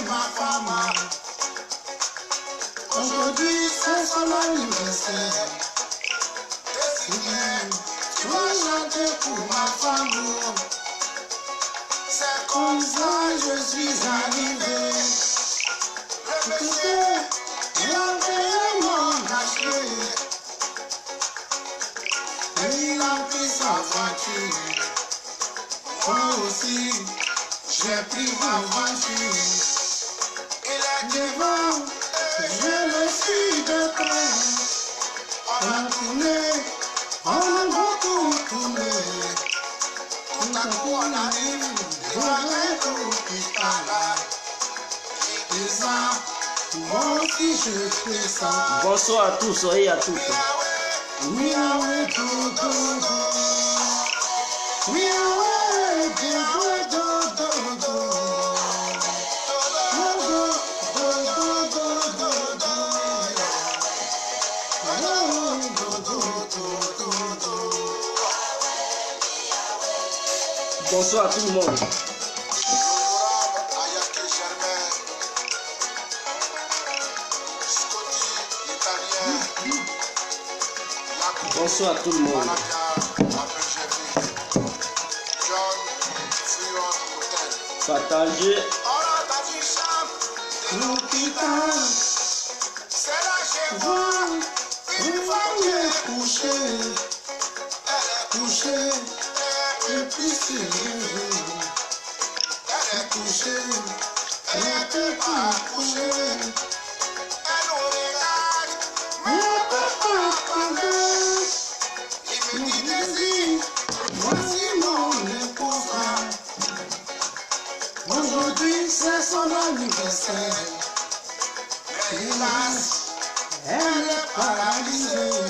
ma femme. Aujourd'hui, c'est son anniversaire. Décidé, tu vas chanter pour ma femme. C'est comme ça je suis arrivé. Le monsieur, il a payé mon cachet. Et il a pris sa voiture. Moi aussi, j'ai pris ma voiture. Il est devant, je le suis de près. On a tourné, on a beaucoup tourné. Tout à coup on arrive, il va être au hôpital. Et ça, moi aussi je fais ça. Bonsoir à tous, soyez à tous. We are way to do do. We are way to do do do. Bonsoir à tout le monde. Bonsoir à tout le monde. Partagez. C'est là que je vois une femme couchée. Elle est couchée. Et puis c'est levé. Elle est couchée. Elle ne peut pas coucher. Elle nous regarde. Mais elle ne peut pas parler. Il me dit désir. Voici mon épouse. Aujourd'hui c'est son anniversaire. Mais hélas, elle est paralysée.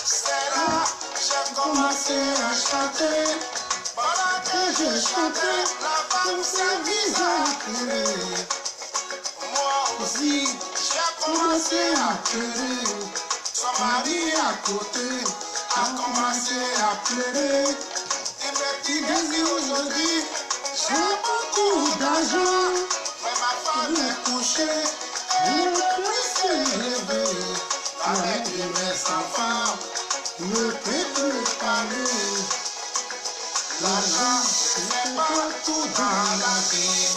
C'est là j'ai commencé à chanter. Pendant que je chantais, la femme s'est mise à pleurer. Moi aussi, j'ai commencé à pleurer. Son mari à côté a commencé à pleurer. Il me dit désir aujourd'hui, j'ai beaucoup d'argent. Mais ma femme est couchée, elle ne peut plus se lever. Avec mes enfants, ne peut plus parler. L'argent, c'est pas tout dans la vie.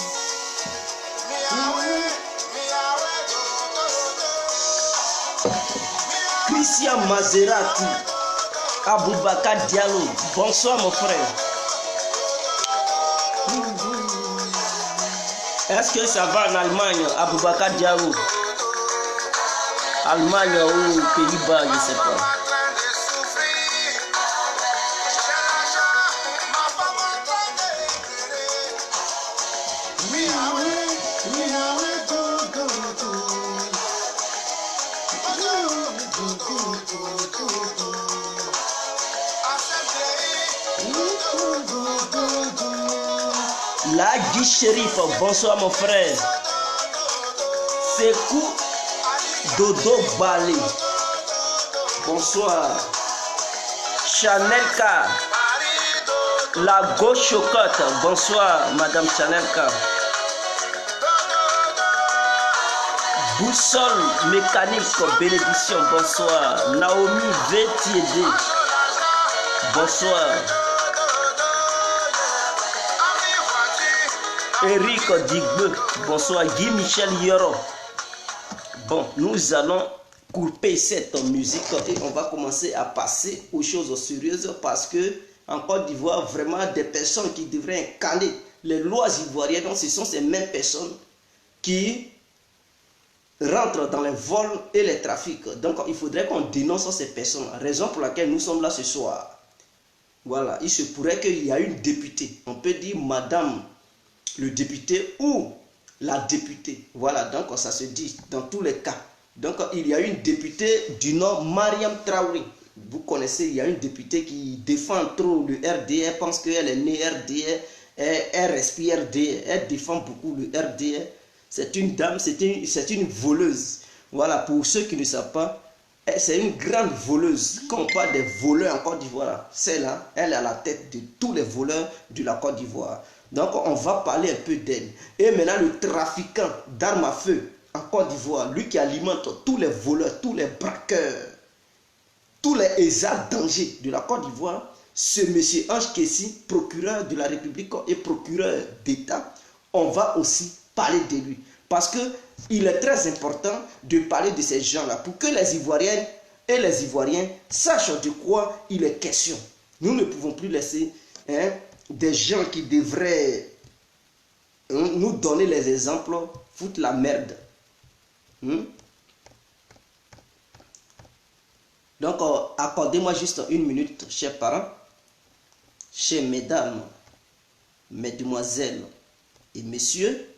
Christian Maserati, Aboubakar Diallo. Bonsoir mon frère. Est-ce que ça va en Allemagne, Aboubakar Diallo? Allemagne ou Pays-Bas, je ne sais pas. La Guy Shérif, bonsoir mon frère. Sekou Dodo Balé, bonsoir. Chanel K, la gauche chocotte, bonsoir Madame Chanel K. Boussole mécanique, bénédiction, bonsoir. Naomi VTD, bonsoir. Eric Digbe, bonsoir. Guy Michel Yoro. Bon, nous allons couper cette musique et on va commencer à passer aux choses sérieuses parce que en Côte d'Ivoire, vraiment des personnes qui devraient incarner les lois ivoiriennes, donc ce sont ces mêmes personnes qui rentrent dans les vols et les trafics. Donc il faudrait qu'on dénonce ces personnes, raison pour laquelle nous sommes là ce soir. Voilà, il se pourrait qu'il y ait une députée, on peut dire madame le député ou la députée. Voilà, donc ça se dit dans tous les cas. Donc il y a une députée du nom, Mariam Traoré. Vous connaissez, il y a une députée qui défend trop le RDR, elle pense qu'elle est née RDR, elle respire RDR, elle défend beaucoup le RDR. C'est une dame, c'est une voleuse. Voilà, pour ceux qui ne savent pas, c'est une grande voleuse. Quand on parle des voleurs en Côte d'Ivoire, celle-là, elle est à la tête de tous les voleurs de la Côte d'Ivoire. Donc on va parler un peu d'elle. Et maintenant le trafiquant d'armes à feu en Côte d'Ivoire, lui qui alimente tous les voleurs, tous les braqueurs, tous les ESA dangers de la Côte d'Ivoire, ce monsieur Ange Kessi, procureur de la République et procureur d'État, on va aussi parler de lui. Parce qu'il est très important de parler de ces gens-là pour que les Ivoiriennes et les Ivoiriens sachent de quoi il est question. Nous ne pouvons plus laisser des gens qui devraient nous donner les exemples foutre la merde. Donc, accordez-moi juste une minute, chers parents, chers mesdames, mesdemoiselles et messieurs.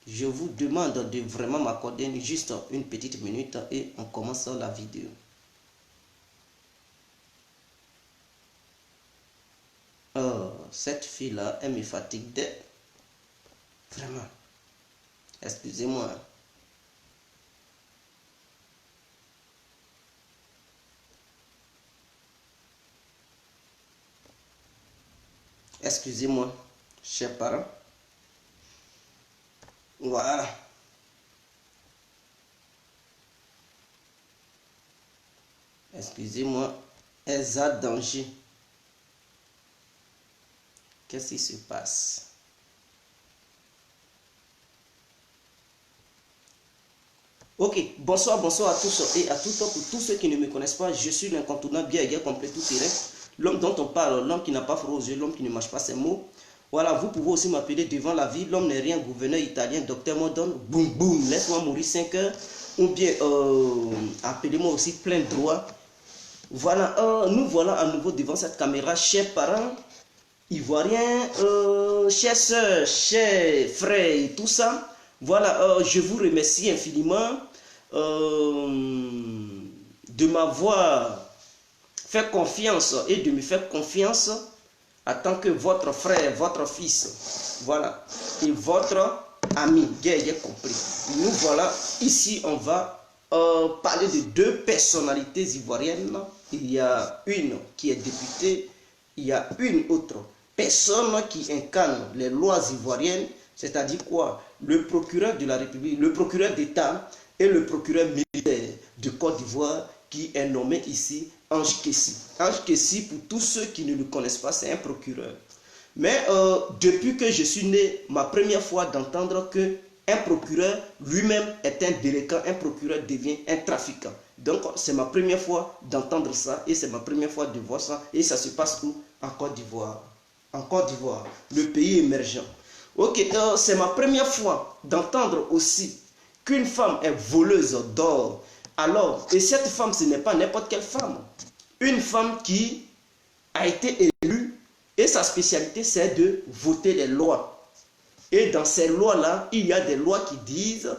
Je vous demande de vraiment m'accorder juste une petite minute et on commence la vidéo. Oh, cette fille-là, elle me fatigue d'être. Vraiment. Excusez-moi. Excusez-moi, chers parents. Voilà. Excusez-moi, Elsa Danger. Qu'est-ce qui se passe? Ok, bonsoir à tous et à toutes. Pour tous ceux qui ne me connaissent pas, je suis l'incontournable bien égal complet tout terrain. L'homme dont on parle, l'homme qui n'a pas froid aux yeux, l'homme qui ne mâche pas ses mots. Voilà, vous pouvez aussi m'appeler devant la vie. L'homme n'est rien, gouverneur italien, docteur Modon. Boum, boum, laisse-moi mourir 5 heures. Ou bien, appelez-moi aussi plein droit. Voilà, nous voilà à nouveau devant cette caméra, chers parents ivoiriens, chers soeurs, chers frères et tout ça. Voilà, je vous remercie infiniment de m'avoir fait confiance et de me faire confiance en tant que votre frère, votre fils, voilà, et votre ami, bien compris. Nous voilà, ici on va parler de deux personnalités ivoiriennes. Il y a une qui est députée, il y a une autre personne qui incarne les lois ivoiriennes, c'est-à-dire quoi? Le procureur de la République, le procureur d'État et le procureur militaire de Côte d'Ivoire qui est nommé ici Ange Kessi. Ange Kessi, pour tous ceux qui ne le connaissent pas, c'est un procureur. Mais depuis que je suis né, ma première fois d'entendre que un procureur lui-même est un délinquant, un procureur devient un trafiquant. Donc c'est ma première fois d'entendre ça et c'est ma première fois de voir ça. Et ça se passe où? En Côte d'Ivoire. En Côte d'Ivoire, le pays émergent. Ok, c'est ma première fois d'entendre aussi qu'une femme est voleuse d'or. Alors, et cette femme, ce n'est pas n'importe quelle femme. Une femme qui a été élue et sa spécialité, c'est de voter les lois. Et dans ces lois-là, il y a des lois qui disent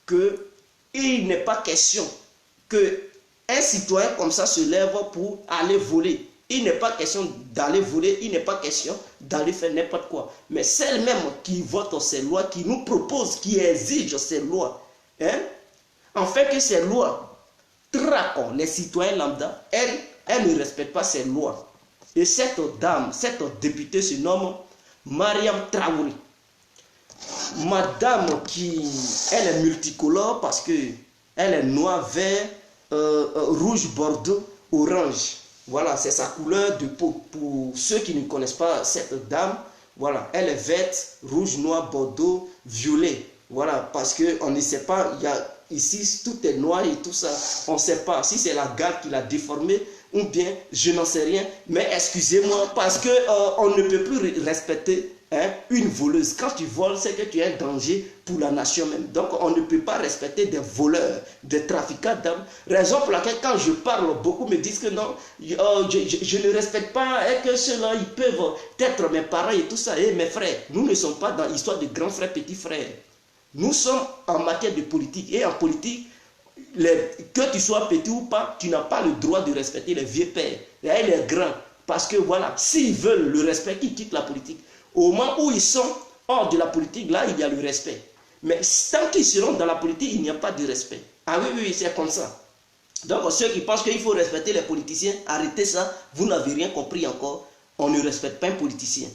qu'il n'est pas question qu'un citoyen comme ça se lève pour aller voler. Il n'est pas question d'aller voler, il n'est pas question d'aller faire n'importe quoi. Mais celle-même qui vote ces lois, qui nous propose, qui exige ces lois, en fait que ces lois traquent les citoyens lambda, elle ne respecte pas ces lois. Et cette dame, cette députée se nomme Mariam Traoré. Madame elle est multicolore parce que elle est noire, vert, rouge, bordeaux, orange. Voilà, c'est sa couleur de peau. Pour ceux qui ne connaissent pas cette dame, voilà, elle est verte, rouge, noir, bordeaux, violet. Voilà, parce qu'on ne sait pas, il y a ici tout est noir et tout ça. On ne sait pas si c'est la garde qui l'a déformé ou bien je n'en sais rien. Mais excusez-moi, parce qu'on ne peut plus respecter une voleuse. Quand tu voles, c'est que tu es un danger pour la nation même. Donc on ne peut pas respecter des voleurs, des trafiquants d'armes. Raison pour laquelle quand je parle, beaucoup me disent que non, je ne respecte pas et que ceux-là, ils peuvent être mes parents et tout ça. Et mes frères, nous ne sommes pas dans l'histoire de grands frères, petits frères. Nous sommes en matière de politique. Et en politique, que tu sois petit ou pas, tu n'as pas le droit de respecter les vieux pères et les grands. Parce que voilà, s'ils veulent le respect, ils quittent la politique. Au moment où ils sont hors de la politique, là, il y a le respect. Mais tant qu'ils seront dans la politique, il n'y a pas de respect. Ah oui, oui, c'est comme ça. Donc, ceux qui pensent qu'il faut respecter les politiciens, arrêtez ça. Vous n'avez rien compris encore. On ne respecte pas un politicien.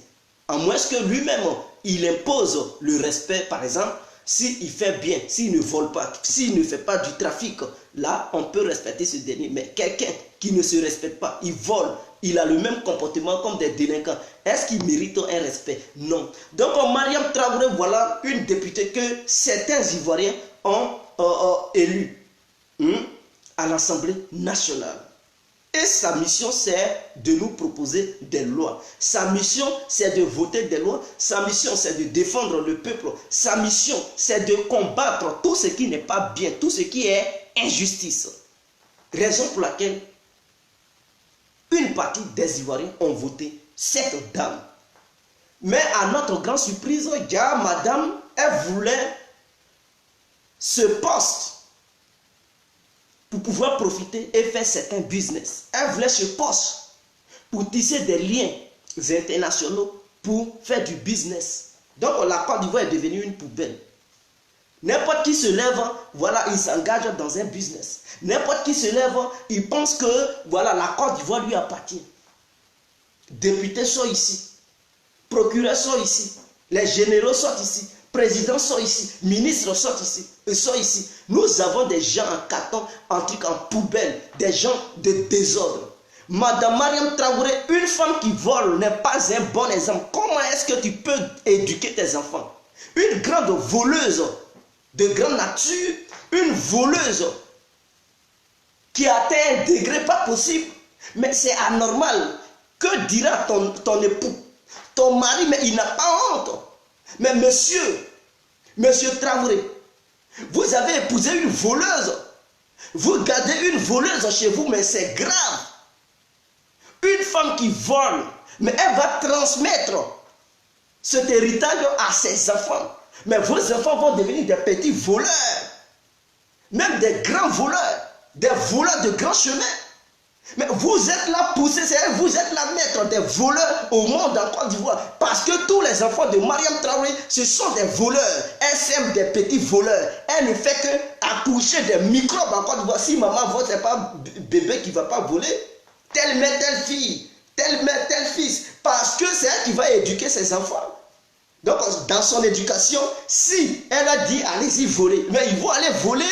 À moins que lui-même, il impose le respect, par exemple, s'il fait bien, s'il ne vole pas, s'il ne fait pas du trafic, là, on peut respecter ce dernier. Mais quelqu'un qui ne se respecte pas, il vole, il a le même comportement comme des délinquants. Est-ce qu'il mérite un respect? Non. Donc, Mariam Traoré, voilà une députée que certains Ivoiriens ont élue à l'Assemblée nationale. Et sa mission, c'est de nous proposer des lois. Sa mission, c'est de voter des lois. Sa mission, c'est de défendre le peuple. Sa mission, c'est de combattre tout ce qui n'est pas bien, tout ce qui est injustice. Raison pour laquelle une partie des Ivoiriens ont voté cette dame. Mais à notre grande surprise, madame, elle voulait ce poste pour pouvoir profiter et faire certains business. Elle voulait ce poste pour tisser des liens internationaux pour faire du business. Donc la Côte d'Ivoire est devenue une poubelle. N'importe qui se lève, voilà, il s'engage dans un business. N'importe qui se lève, il pense que voilà, la Côte d'Ivoire lui appartient. Députés sont ici, procureurs sont ici, les généraux sont ici, présidents sont ici, ministres sont ici. Nous avons des gens en carton, en truc, en poubelle, des gens de désordre. Madame Mariam Traoré, une femme qui vole n'est pas un bon exemple. Comment est-ce que tu peux éduquer tes enfants? Une grande voleuse de grande nature, une voleuse qui a atteint un degré pas possible. Mais c'est anormal. Que dira ton époux? Ton mari, mais il n'a pas honte. Mais monsieur Traoré, vous avez épousé une voleuse. Vous gardez une voleuse chez vous, mais c'est grave. Une femme qui vole, mais elle va transmettre cet héritage à ses enfants. Mais vos enfants vont devenir des petits voleurs. Même des grands voleurs. Des voleurs de grands chemins. Mais vous êtes là poussé, vous êtes la maître des voleurs au monde en Côte d'Ivoire. Parce que tous les enfants de Mariam Traoré, ce sont des voleurs. Elle sème des petits voleurs. Elle ne fait que accoucher des microbes en Côte d'Ivoire. Si maman vole, ce n'est pas bébé qui ne va pas voler. Telle mère, telle fille. Telle mère, tel fils. Parce que c'est elle qui va éduquer ses enfants. Donc dans son éducation, si elle a dit allez-y voler, mais ils vont aller voler.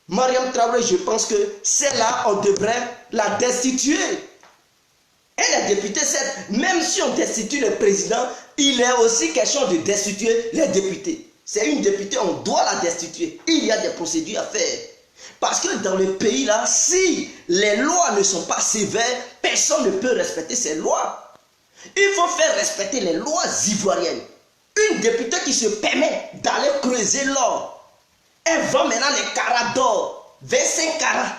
Mariam Traoré, je pense que celle-là, on devrait la destituer. Elle est députée, même si on destitue le président, il est aussi question de destituer les députés. C'est une députée, on doit la destituer. Il y a des procédures à faire. Parce que dans le pays là, si les lois ne sont pas sévères, personne ne peut respecter ces lois. Il faut faire respecter les lois ivoiriennes. Une députée qui se permet d'aller creuser l'or, elle vend maintenant les carats d'or, 25 carats,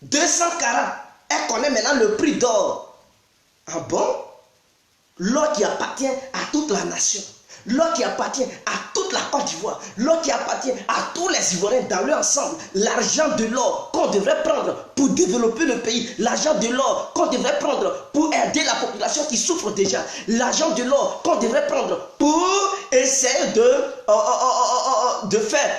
200 carats. Elle connaît maintenant le prix d'or. Ah bon? L'or qui appartient à toute la nation. L'or qui appartient à toute la Côte d'Ivoire. L'or qui appartient à tous les Ivoiriens dans leur ensemble. L'argent de l'or qu'on devrait prendre pour développer le pays. L'argent de l'or qu'on devrait prendre pour aider la population qui souffre déjà. L'argent de l'or qu'on devrait prendre pour essayer de faire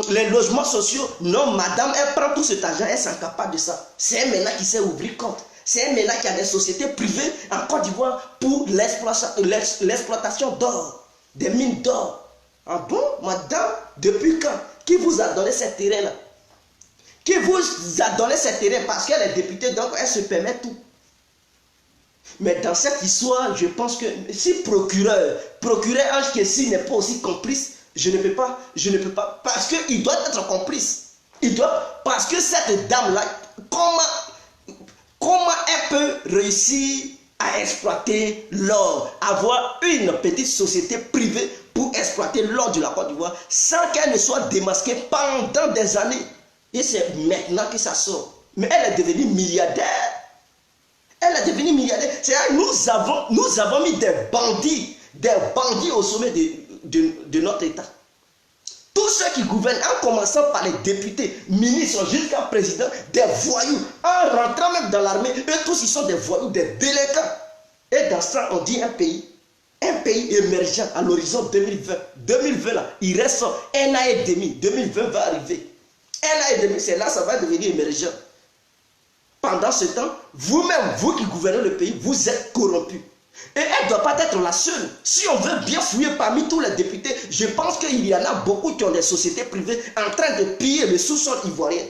les logements sociaux. Non, madame, elle prend tout cet argent, elle s'incapable de ça. C'est elle maintenant qui sait ouvrir compte. C'est elle maintenant qui a des sociétés privées en Côte d'Ivoire pour l'exploitation d'or, des mines d'or. Ah bon, madame, depuis quand? Qui vous a donné ce terrain-là? Qui vous a donné ce terrain? Parce qu'elle est députée, donc elle se permet tout. Mais dans cette histoire, je pense que si procureur Ange Kessi n'est pas aussi complice, je ne peux pas, parce qu'il doit être complice. Parce que cette dame-là, comment elle peut réussir à exploiter l'or, avoir une petite société privée pour exploiter l'or de la Côte d'Ivoire sans qu'elle ne soit démasquée pendant des années? Et c'est maintenant que ça sort. Mais elle est devenue milliardaire. Elle est devenue milliardaire. C'est-à-dire nous avons mis des bandits au sommet de notre État. Tous ceux qui gouvernent, en commençant par les députés, ministres, jusqu'à président, des voyous, en rentrant même dans l'armée, eux tous ils sont des voyous, des délinquants. Et dans ça, on dit un pays émergent à l'horizon 2020. 2020 là, il reste un an et demi. 2020 va arriver. Un an et demi, c'est là ça va devenir émergent. Pendant ce temps, vous-même, vous qui gouvernez le pays, vous êtes corrompus. Et elle ne doit pas être la seule. Si on veut bien fouiller parmi tous les députés, je pense qu'il y en a beaucoup qui ont des sociétés privées en train de piller le sous-sol ivoirien.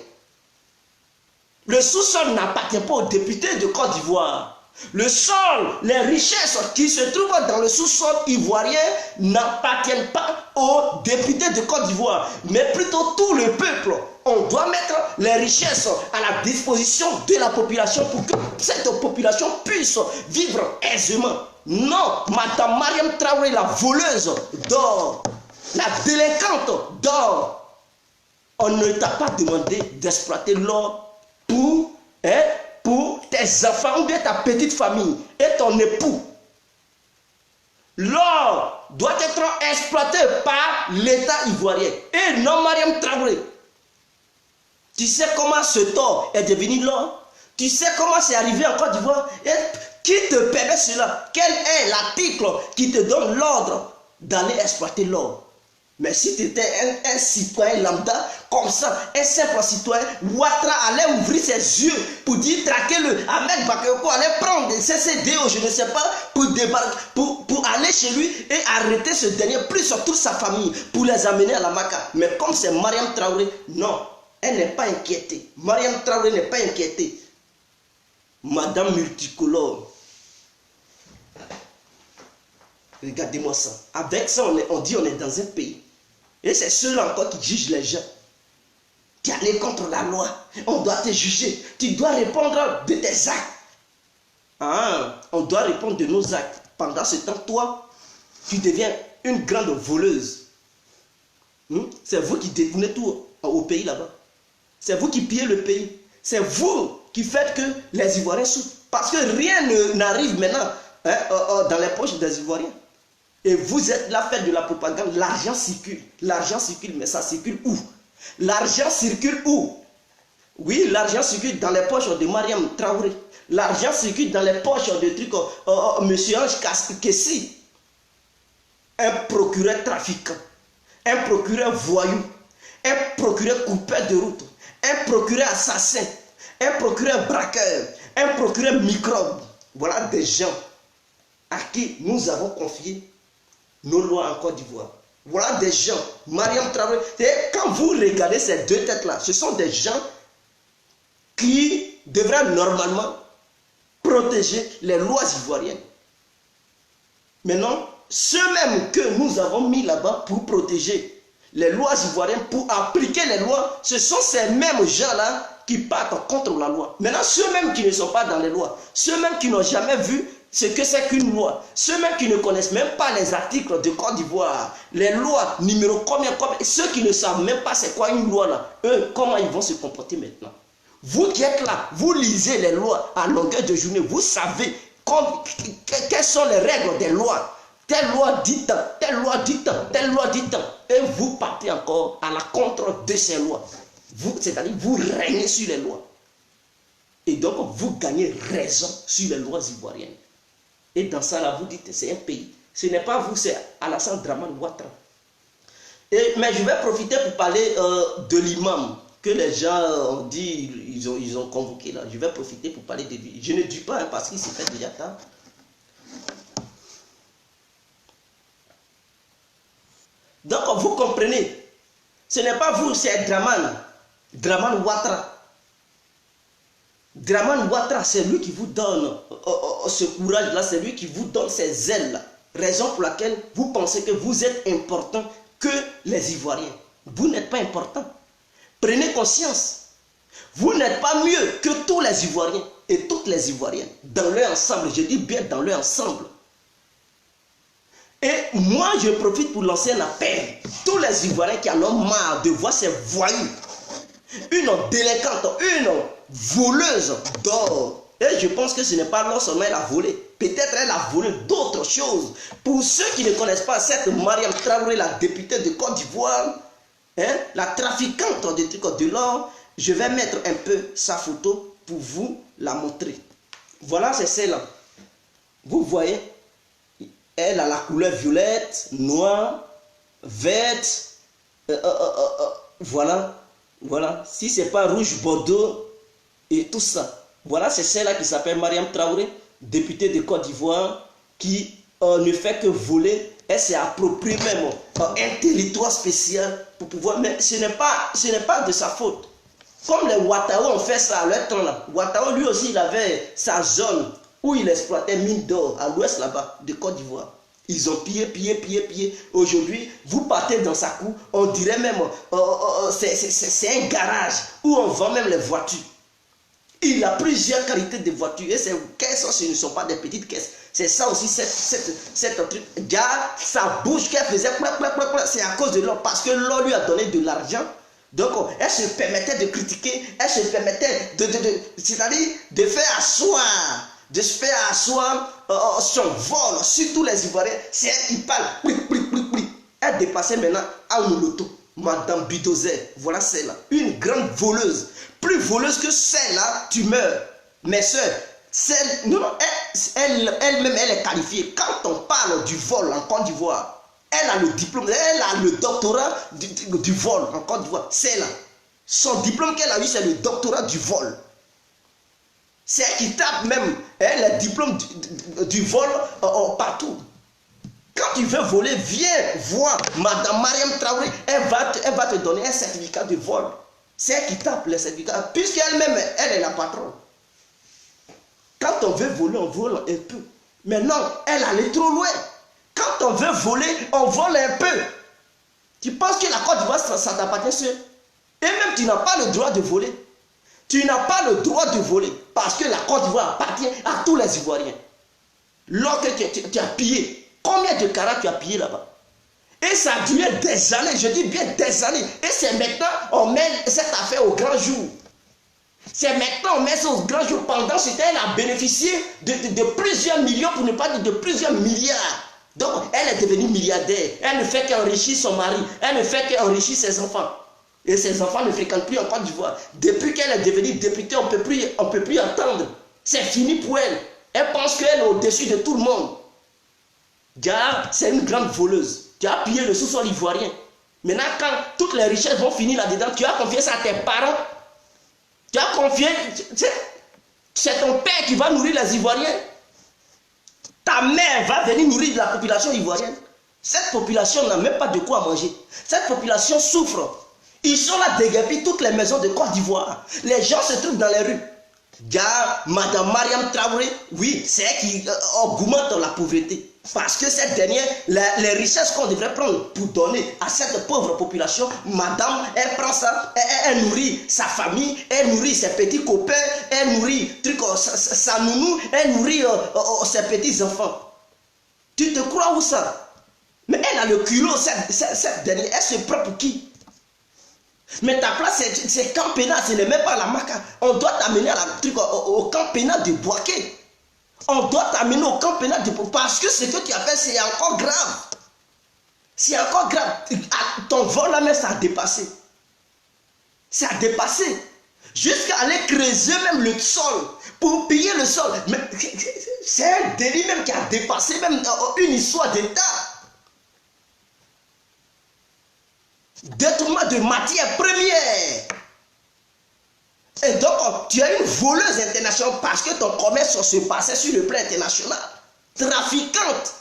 Le sous-sol n'appartient pas aux députés de Côte d'Ivoire. Le sol, les richesses qui se trouvent dans le sous-sol ivoirien n'appartiennent pas aux députés de Côte d'Ivoire, mais plutôt tout le peuple. On doit mettre les richesses à la disposition de la population pour que cette population puisse vivre aisément. Non, Madame Mariam Traoré, la voleuse d'or, la délinquante d'or, on ne t'a pas demandé d'exploiter l'or pour tes enfants ou bien ta petite famille et ton époux. L'or doit être exploité par l'État ivoirien et non Mariam Traoré. Tu sais comment ce tort est devenu l'or? Tu sais comment c'est arrivé en Côte d'Ivoire? Et qui te permet cela? Quel est l'article qui te donne l'ordre d'aller exploiter l'or? Mais si tu étais un citoyen lambda, comme ça, un simple citoyen, Ouattara allait ouvrir ses yeux pour dire traquez-le. Ahmed Bakayoko allait prendre des CCDO, je ne sais pas, pour aller chez lui et arrêter ce dernier, plus surtout sa famille, pour les amener à la Maka. Mais comme c'est Mariam Traoré, non, elle n'est pas inquiétée. Mariam Traoré n'est pas inquiétée. Madame multicolore. Regardez-moi ça. Avec ça, on dit on est dans un pays. Et c'est ceux-là encore qui jugent les gens. Tu es allé contre la loi. On doit te juger. Tu dois répondre de tes actes. Ah, on doit répondre de nos actes. Pendant ce temps, toi, tu deviens une grande voleuse. C'est vous qui détournez tout au pays là-bas. C'est vous qui pillez le pays. C'est vous qui faites que les Ivoiriens souffrent. Parce que rien n'arrive maintenant dans les poches des Ivoiriens. Et vous êtes là, faites de la propagande. L'argent circule. L'argent circule, mais ça circule où? L'argent circule où? Oui, l'argent circule dans les poches de Mariam Traoré. L'argent circule dans les poches de trucs Monsieur Ange Kessi. Un procureur trafiquant. Un procureur voyou. Un procureur coupeur de route. Un procureur assassin. Un procureur braqueur. Un procureur microbe. Voilà des gens à qui nous avons confié nos lois en Côte d'Ivoire. Voilà des gens, Mariam Traoré. Et quand vous regardez ces deux têtes-là, ce sont des gens qui devraient normalement protéger les lois ivoiriennes. Maintenant, ceux-mêmes que nous avons mis là-bas pour protéger les lois ivoiriennes, pour appliquer les lois, ce sont ces mêmes gens-là qui partent contre la loi. Maintenant, ceux-mêmes qui ne sont pas dans les lois, ceux-mêmes qui n'ont jamais vu ce que c'est qu'une loi, ceux-mêmes qui ne connaissent même pas les articles de Côte d'Ivoire, les lois, numéro combien, ceux qui ne savent même pas c'est quoi une loi là, eux, comment ils vont se comporter maintenant? Vous qui êtes là, vous lisez les lois à longueur de journée, vous savez quelles sont les règles des lois. Telle loi dit tant, telle loi dit tant, telle loi dit tant. Et vous partez encore à la contre de ces lois. C'est-à-dire vous régnez sur les lois. Et donc vous gagnez raison sur les lois ivoiriennes. Et dans ça là, vous dites c'est un pays. Ce n'est pas vous, c'est Alassane Dramane Ouattara. Mais je vais profiter pour parler de l'imam que les gens ont dit, ils ont convoqué là. Je vais profiter pour parler de lui. Je ne dis pas parce qu'il s'est fait déjà tard. Donc vous comprenez, ce n'est pas vous, c'est Dramane Ouattara. Dramane Ouattara, c'est lui qui vous donne ce courage-là, c'est lui qui vous donne ces ailes-là. Raison pour laquelle vous pensez que vous êtes important que les Ivoiriens. Vous n'êtes pas important. Prenez conscience. Vous n'êtes pas mieux que tous les Ivoiriens et toutes les Ivoiriennes. Dans leur ensemble, je dis bien dans leur ensemble. Et moi, je profite pour lancer un appel. Tous les Ivoiriens qui en ont marre de voir ces voyous, une délinquante, une voleuse d'or. Et je pense que ce n'est pas l'or seulement elle a volé. Peut-être elle a volé d'autres choses. Pour ceux qui ne connaissent pas cette Mariam Traoré, la députée de Côte d'Ivoire, la trafiquante de trucs de l'or, je vais mettre un peu sa photo pour vous la montrer. Voilà, c'est celle-là. Vous voyez, elle a la couleur violette, noire, verte. Voilà. Voilà. Si ce n'est pas rouge, bordeaux et tout ça. Voilà, c'est celle-là qui s'appelle Mariam Traoré, députée de Côte d'Ivoire. qui ne fait que voler. Elle s'est appropriée même un territoire spécial pour pouvoir... Mais ce n'est pas de sa faute. Comme les Ouattao ont fait ça à leur temps là. Ouattao lui aussi il avait sa zone où il exploitait mine d'or à l'ouest là-bas de Côte d'Ivoire. Ils ont pillé. Aujourd'hui, vous partez dans sa cour, on dirait même c'est un garage où on vend même les voitures. Il a plusieurs qualités de voitures et ces caisses, ce ne sont pas des petites caisses. C'est ça aussi, cette truc. Regarde, sa bouche qu'elle faisait, c'est à cause de l'or, parce que l'or lui a donné de l'argent. Donc, elle se permettait de critiquer, elle se permettait c'est-à-dire de faire asseoir son vol sur tous les Ivoiriens. C'est elle qui parle. Elle dépassait maintenant Aoulouto, Madame Bidozer. Voilà celle-là. Une grande voleuse. Plus voleuse que celle-là, tu meurs. Mes soeurs, elle-même, elle est qualifiée. Quand on parle du vol en Côte d'Ivoire, elle a le diplôme, elle a le doctorat du vol en Côte d'Ivoire. C'est là. Son diplôme qu'elle a eu, c'est le doctorat du vol. C'est elle qui tape même le diplôme du vol partout. Quand tu veux voler, viens voir Madame Mariam Traoré. Elle va te donner un certificat de vol. C'est elle qui tape les certificats. Puisqu'elle-même, elle est la patronne. Quand on veut voler, on vole un peu. Mais non, elle allait trop loin. Quand on veut voler, on vole un peu. Tu penses que la Côte d'Ivoire, ça t'appartient seul? Et même tu n'as pas le droit de voler. Tu n'as pas le droit de voler. Parce que la Côte d'Ivoire appartient à tous les Ivoiriens. Lorsque tu as pillé, combien de carats tu as pillé là-bas? Et ça a duré des années, je dis bien des années. Et c'est maintenant, on met cette affaire au grand jour. C'est maintenant, on met ça au grand jour. Pendant ce temps, elle a bénéficié de plusieurs millions, pour ne pas dire de plusieurs milliards. Donc, elle est devenue milliardaire. Elle ne fait qu'enrichir son mari. Elle ne fait qu'enrichir ses enfants. Et ses enfants ne fréquentent plus en Côte d'Ivoire. Depuis qu'elle est devenue députée, on ne peut plus entendre. C'est fini pour elle. Elle pense qu'elle est au-dessus de tout le monde. Car c'est une grande voleuse. Tu as pillé le sous-sol ivoirien. Maintenant, quand toutes les richesses vont finir là-dedans, tu as confié ça à tes parents. Tu as confié... C'est ton père qui va nourrir les Ivoiriens. Ta mère va venir nourrir la population ivoirienne. Cette population n'a même pas de quoi manger. Cette population souffre. Ils sont là déguerpis toutes les maisons de Côte d'Ivoire. Les gens se trouvent dans les rues. Car Madame Mariam Traoré, oui, c'est elle qui augmente la pauvreté. Parce que cette dernière, les richesses qu'on devrait prendre pour donner à cette pauvre population, madame, elle prend ça, elle nourrit sa famille, elle nourrit ses petits copains, elle nourrit sa nounou, elle nourrit ses petits enfants. Tu te crois où ça? Mais elle a le culot, cette dernière, elle se prend pour qui? Mais ta place, c'est camp pénal, ce n'est même pas la Maca. On doit t'amener au camp pénal de Boaké. On doit t'amener au camp pénal de Boaké. Parce que ce que tu as fait, c'est encore grave. C'est encore grave. Ton vol là, mais ça a dépassé. Ça a dépassé. Jusqu'à aller creuser même le sol. Pour piller le sol. Mais c'est un délit même qui a dépassé même une histoire d'État. Détournement de matières premières. Et donc, tu es une voleuse internationale parce que ton commerce se passait sur le plan international. Trafiquante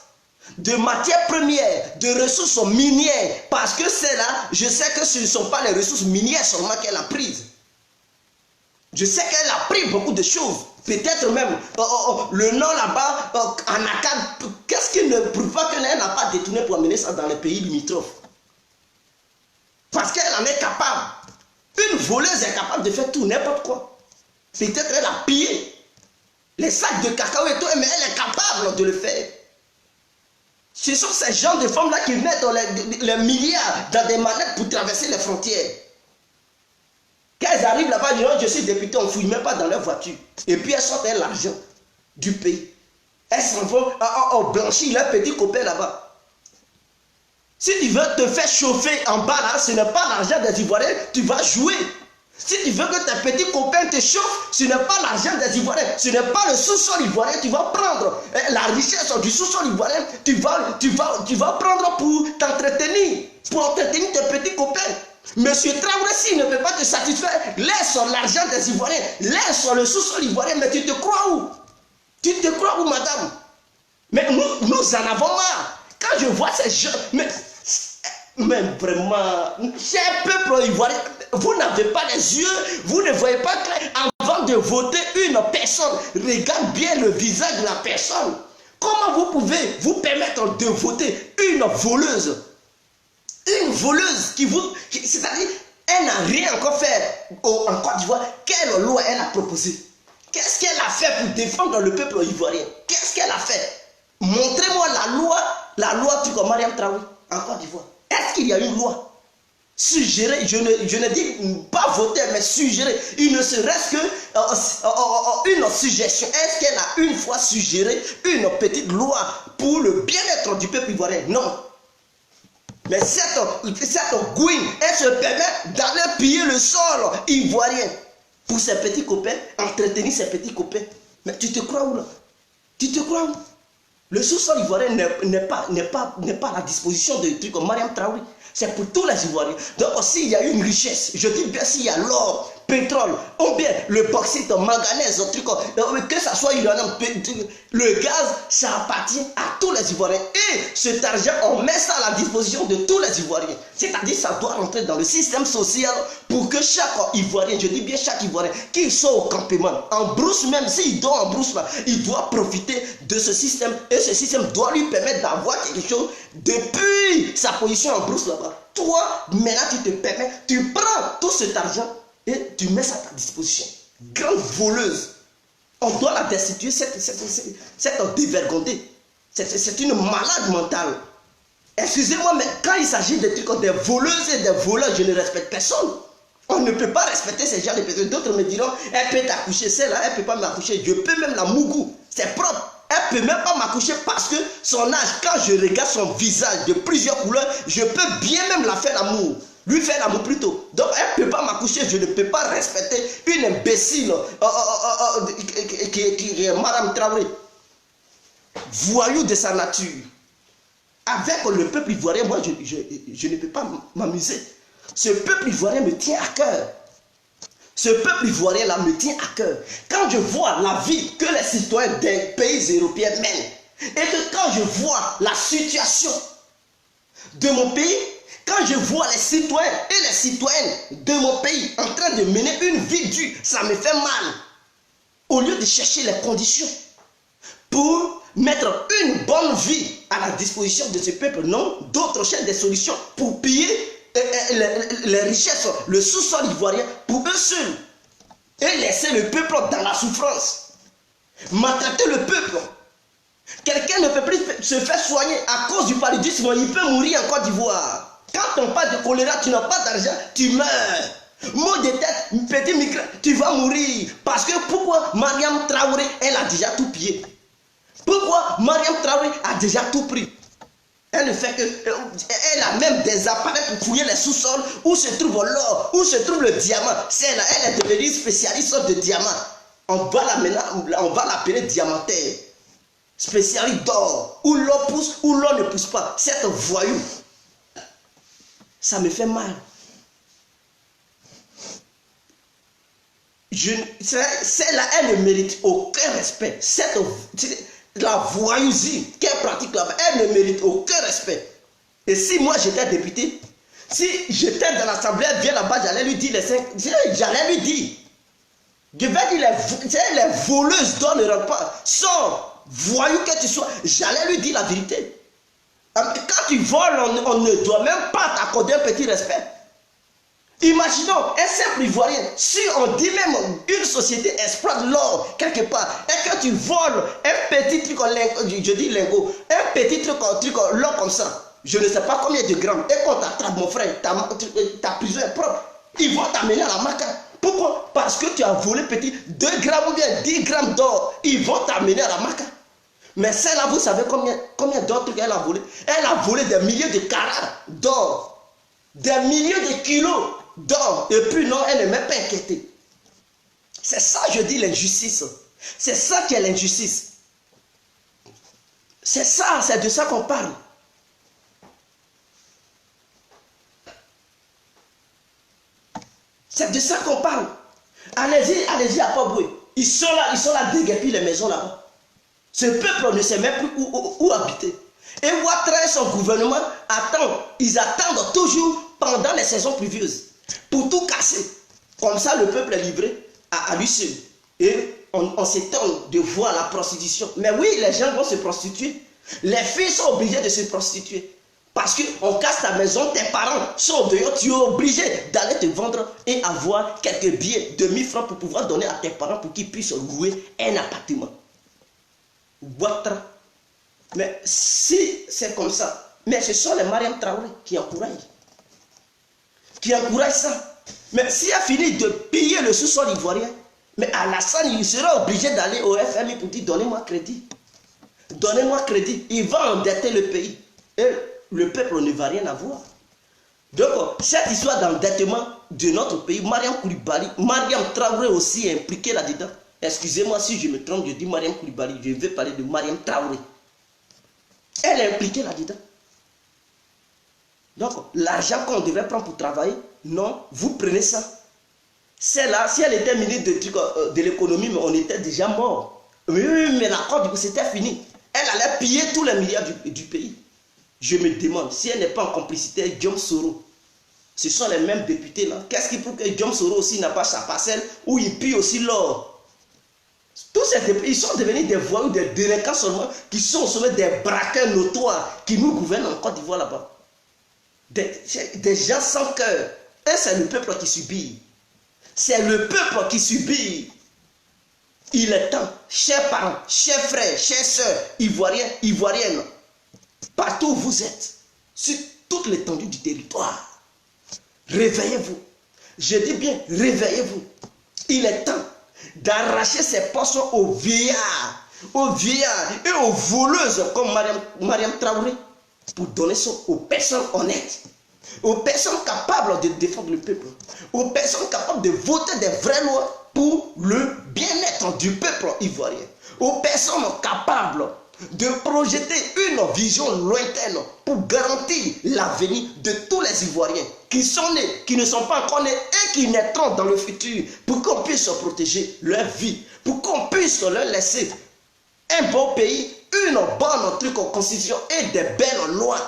de matières premières, de ressources minières. Parce que c'est là, je sais que ce ne sont pas les ressources minières seulement qu'elle a prises. Je sais qu'elle a pris beaucoup de choses. Peut-être même le nom là-bas, en Akkad, qu'est-ce qui ne prouve pas qu'elle n'a pas détourné pour amener ça dans les pays limitrophes? Parce qu'elle en est capable. Une voleuse est capable de faire tout, n'importe quoi. Peut-être elle a pillé les sacs de cacao et tout, mais elle est capable de le faire. Ce sont ces gens de femmes-là qui mettent les milliards dans des manettes pour traverser les frontières. Quand elles arrivent là-bas, ils disent, je suis député, on ne fouille même pas dans leur voiture. Et puis elles sortent l'argent du pays. Elles s'en vont blanchir leurs petits copains là-bas. Si tu veux te faire chauffer en bas là, ce n'est pas l'argent des Ivoiriens, tu vas jouer. Si tu veux que tes petits copains te chauffent, ce n'est pas l'argent des Ivoiriens, ce n'est pas le sous-sol ivoirien, tu vas prendre la richesse du sous-sol ivoirien, tu vas prendre pour t'entretenir, pour entretenir tes petits copains. Monsieur Traoré, s'il ne peut pas te satisfaire, laisse l'argent des Ivoiriens, laisse le sous-sol ivoirien, mais tu te crois où? Tu te crois où, madame? Mais nous en avons marre. Quand je vois ces gens, mais vraiment, cher peuple ivoirien, vous n'avez pas les yeux, vous ne voyez pas clair. Avant de voter une personne, regarde bien le visage de la personne. Comment vous pouvez vous permettre de voter une voleuse? Une voleuse c'est-à-dire, elle n'a rien encore fait en Côte d'Ivoire. Quelle loi elle a proposée? Qu'est-ce qu'elle a fait pour défendre le peuple ivoirien? Qu'est-ce qu'elle a fait? Montrez-moi la loi du Mariam Traoré en Côte d'Ivoire. Est-ce qu'il y a une loi? Suggérer, je ne dis pas voter, mais suggérer, il ne serait-ce que une suggestion. Est-ce qu'elle a une fois suggéré une petite loi pour le bien-être du peuple ivoirien? Non. Mais cette Gouine, elle se permet d'aller piller le sol ivoirien pour ses petits copains, entretenir ses petits copains. Mais tu te crois où là? Tu te crois où? Le sous-sol ivoirien n'est pas à la disposition de trucs comme Mariam Traoré. C'est pour tous les Ivoiriens. Donc s'il y a une richesse, je dis bien s'il y a l'or, pétrole, ou bien le bauxite, manganèse, que ça soit uranium, le gaz, ça appartient à tous les Ivoiriens. Et cet argent, on met ça à la disposition de tous les Ivoiriens. C'est-à-dire ça doit rentrer dans le système social pour que chaque Ivoirien, je dis bien chaque Ivoirien, qu'il soit au campement, en brousse même, s'il dort en brousse, il doit profiter de ce système. Et ce système doit lui permettre d'avoir quelque chose depuis sa position en brousse là-bas. Toi, maintenant tu te permets, tu prends tout cet argent et tu mets ça à ta disposition. Grande voleuse. On doit la destituer, cette dévergondée. C'est une malade mentale. Excusez-moi, mais quand il s'agit des trucs des voleuses et des voleurs, je ne respecte personne. On ne peut pas respecter ces gens de personnes. D'autres me diront, elle peut t'accoucher, celle-là, elle ne peut pas m'accoucher. Je peux même la mougou. C'est propre. Elle ne peut même pas m'accoucher parce que son âge, quand je regarde son visage de plusieurs couleurs, je peux bien même la faire l'amour. Lui faire l'amour plutôt. Donc elle ne peut pas m'accoucher, je ne peux pas respecter une imbécile qui est Madame Traoré. Voyou de sa nature. Avec le peuple ivoirien, moi je ne peux pas m'amuser. Ce peuple ivoirien me tient à cœur. Ce peuple ivoirien là me tient à cœur. Quand je vois la vie que les citoyens des pays européens mènent, et que quand je vois la situation de mon pays, quand je vois les citoyens et les citoyennes de mon pays en train de mener une vie dure, ça me fait mal. Au lieu de chercher les conditions pour mettre une bonne vie à la disposition de ce peuple, non, d'autres cherchent des solutions pour piller les richesses, le sous-sol ivoirien pour eux seuls et laisser le peuple dans la souffrance, maltraiter le peuple. Quelqu'un ne peut plus se faire soigner à cause du paludisme, il peut mourir en Côte d'Ivoire. Quand on parle de choléra, tu n'as pas d'argent, tu meurs. Mot de tête, petit migrant, tu vas mourir. Parce que pourquoi Mariam Traoré, elle a déjà tout pillé? Pourquoi Mariam Traoré a déjà tout pris? Elle ne fait que. Elle a même des appareils pour fouiller les sous-sols où se trouve l'or, où se trouve le diamant. Celle-là, elle est devenue spécialiste de diamants. On va l'appeler diamantaire. Spécialiste d'or. Où l'or pousse, où l'or ne pousse pas. Cette voyou. Ça me fait mal. Celle-là, elle ne mérite aucun respect. La voyousie qu'elle pratique là-bas, elle ne mérite aucun respect. Et si moi j'étais député, si j'étais dans l'assemblée, elle vient là-bas, j'allais lui dire j'allais lui dire. Je vais dire les voleuses d'or ne rentrent pas. Sans voyou que tu sois, j'allais lui dire la vérité. Quand tu voles, on ne doit même pas t'accorder un petit respect. Imaginons un simple Ivoirien, si on dit même une société exploite l'or quelque part, et que tu voles un petit truc, je dis lingot, un petit truc l'or comme ça, je ne sais pas combien de grammes, et qu'on t'attrape mon frère, ta prison est propre, ils vont t'amener à la maca. Pourquoi? Parce que tu as volé petit 2 grammes ou bien 10 grammes d'or, ils vont t'amener à la maca. Mais celle-là, vous savez combien d'autres qu'elle a volé? Elle a volé des milliers de carats d'or, des milliers de kilos d'or, et puis non, elle n'est même pas inquiétée. C'est ça, je dis, l'injustice. C'est ça qui est l'injustice. C'est ça, c'est de ça qu'on parle. C'est de ça qu'on parle. Allez-y à Paboué. Ils sont là déguerpis les maisons là-bas. Ce peuple ne sait même plus où habiter. Et Ouattara et son gouvernement ils attendent toujours pendant les saisons pluvieuses pour tout casser. Comme ça, le peuple est livré à lui seul. Et on s'étonne de voir la prostitution. Mais oui, les gens vont se prostituer. Les filles sont obligées de se prostituer. Parce qu'on casse ta maison, tes parents sont dehors, tu es obligé d'aller te vendre et avoir quelques billets de 1000 francs pour pouvoir donner à tes parents pour qu'ils puissent louer un appartement. Ouattara. Mais si c'est comme ça, mais ce sont les Mariam Traoré qui encouragent. Qui encouragent ça. Mais s'il a fini de piller le sous-sol ivoirien, mais Alassane, il sera obligé d'aller au FMI pour dire donnez-moi crédit. Donnez-moi crédit. Il va endetter le pays. Et le peuple ne va rien avoir. Donc, cette histoire d'endettement de notre pays, Mariam Traoré aussi est impliquée là-dedans. Excusez-moi si je me trompe, je dis Mariam Koulibaly, je vais parler de Mariam Traoré. Elle est impliquée là-dedans. Donc, l'argent qu'on devrait prendre pour travailler, non, vous prenez ça. C'est là, si elle était ministre de l'économie, mais on était déjà mort. Oui, mais l'accord, c'était fini. Elle allait piller tous les milliards du pays. Je me demande si elle n'est pas en complicité avec Diom Soro. Ce sont les mêmes députés là. Qu'est-ce qui prouve que Diom Soro aussi n'a pas sa parcelle où il pille aussi l'or? Tous ces députés, ils sont devenus des voyous, des délinquants seulement, qui sont au sommet des braqueurs notoires qui nous gouvernent en Côte d'Ivoire là-bas. Des gens sans cœur. Et c'est le peuple qui subit. C'est le peuple qui subit. Il est temps, chers parents, chers frères, chers sœurs, ivoiriens, ivoiriennes, partout où vous êtes, sur toute l'étendue du territoire, réveillez-vous. Je dis bien, réveillez-vous. Il est temps d'arracher ces poissons aux vieillards et aux voleuses comme Mariam Traoré, pour donner ça aux personnes honnêtes, aux personnes capables de défendre le peuple, aux personnes capables de voter des vraies lois pour le bien-être du peuple ivoirien, aux personnes capables de projeter une vision lointaine pour garantir l'avenir de tous les Ivoiriens qui sont nés, qui ne sont pas encore nés et qui naîtront dans le futur, pour qu'on puisse protéger leur vie, pour qu'on puisse leur laisser un bon pays, une bonne constitution et des belles lois.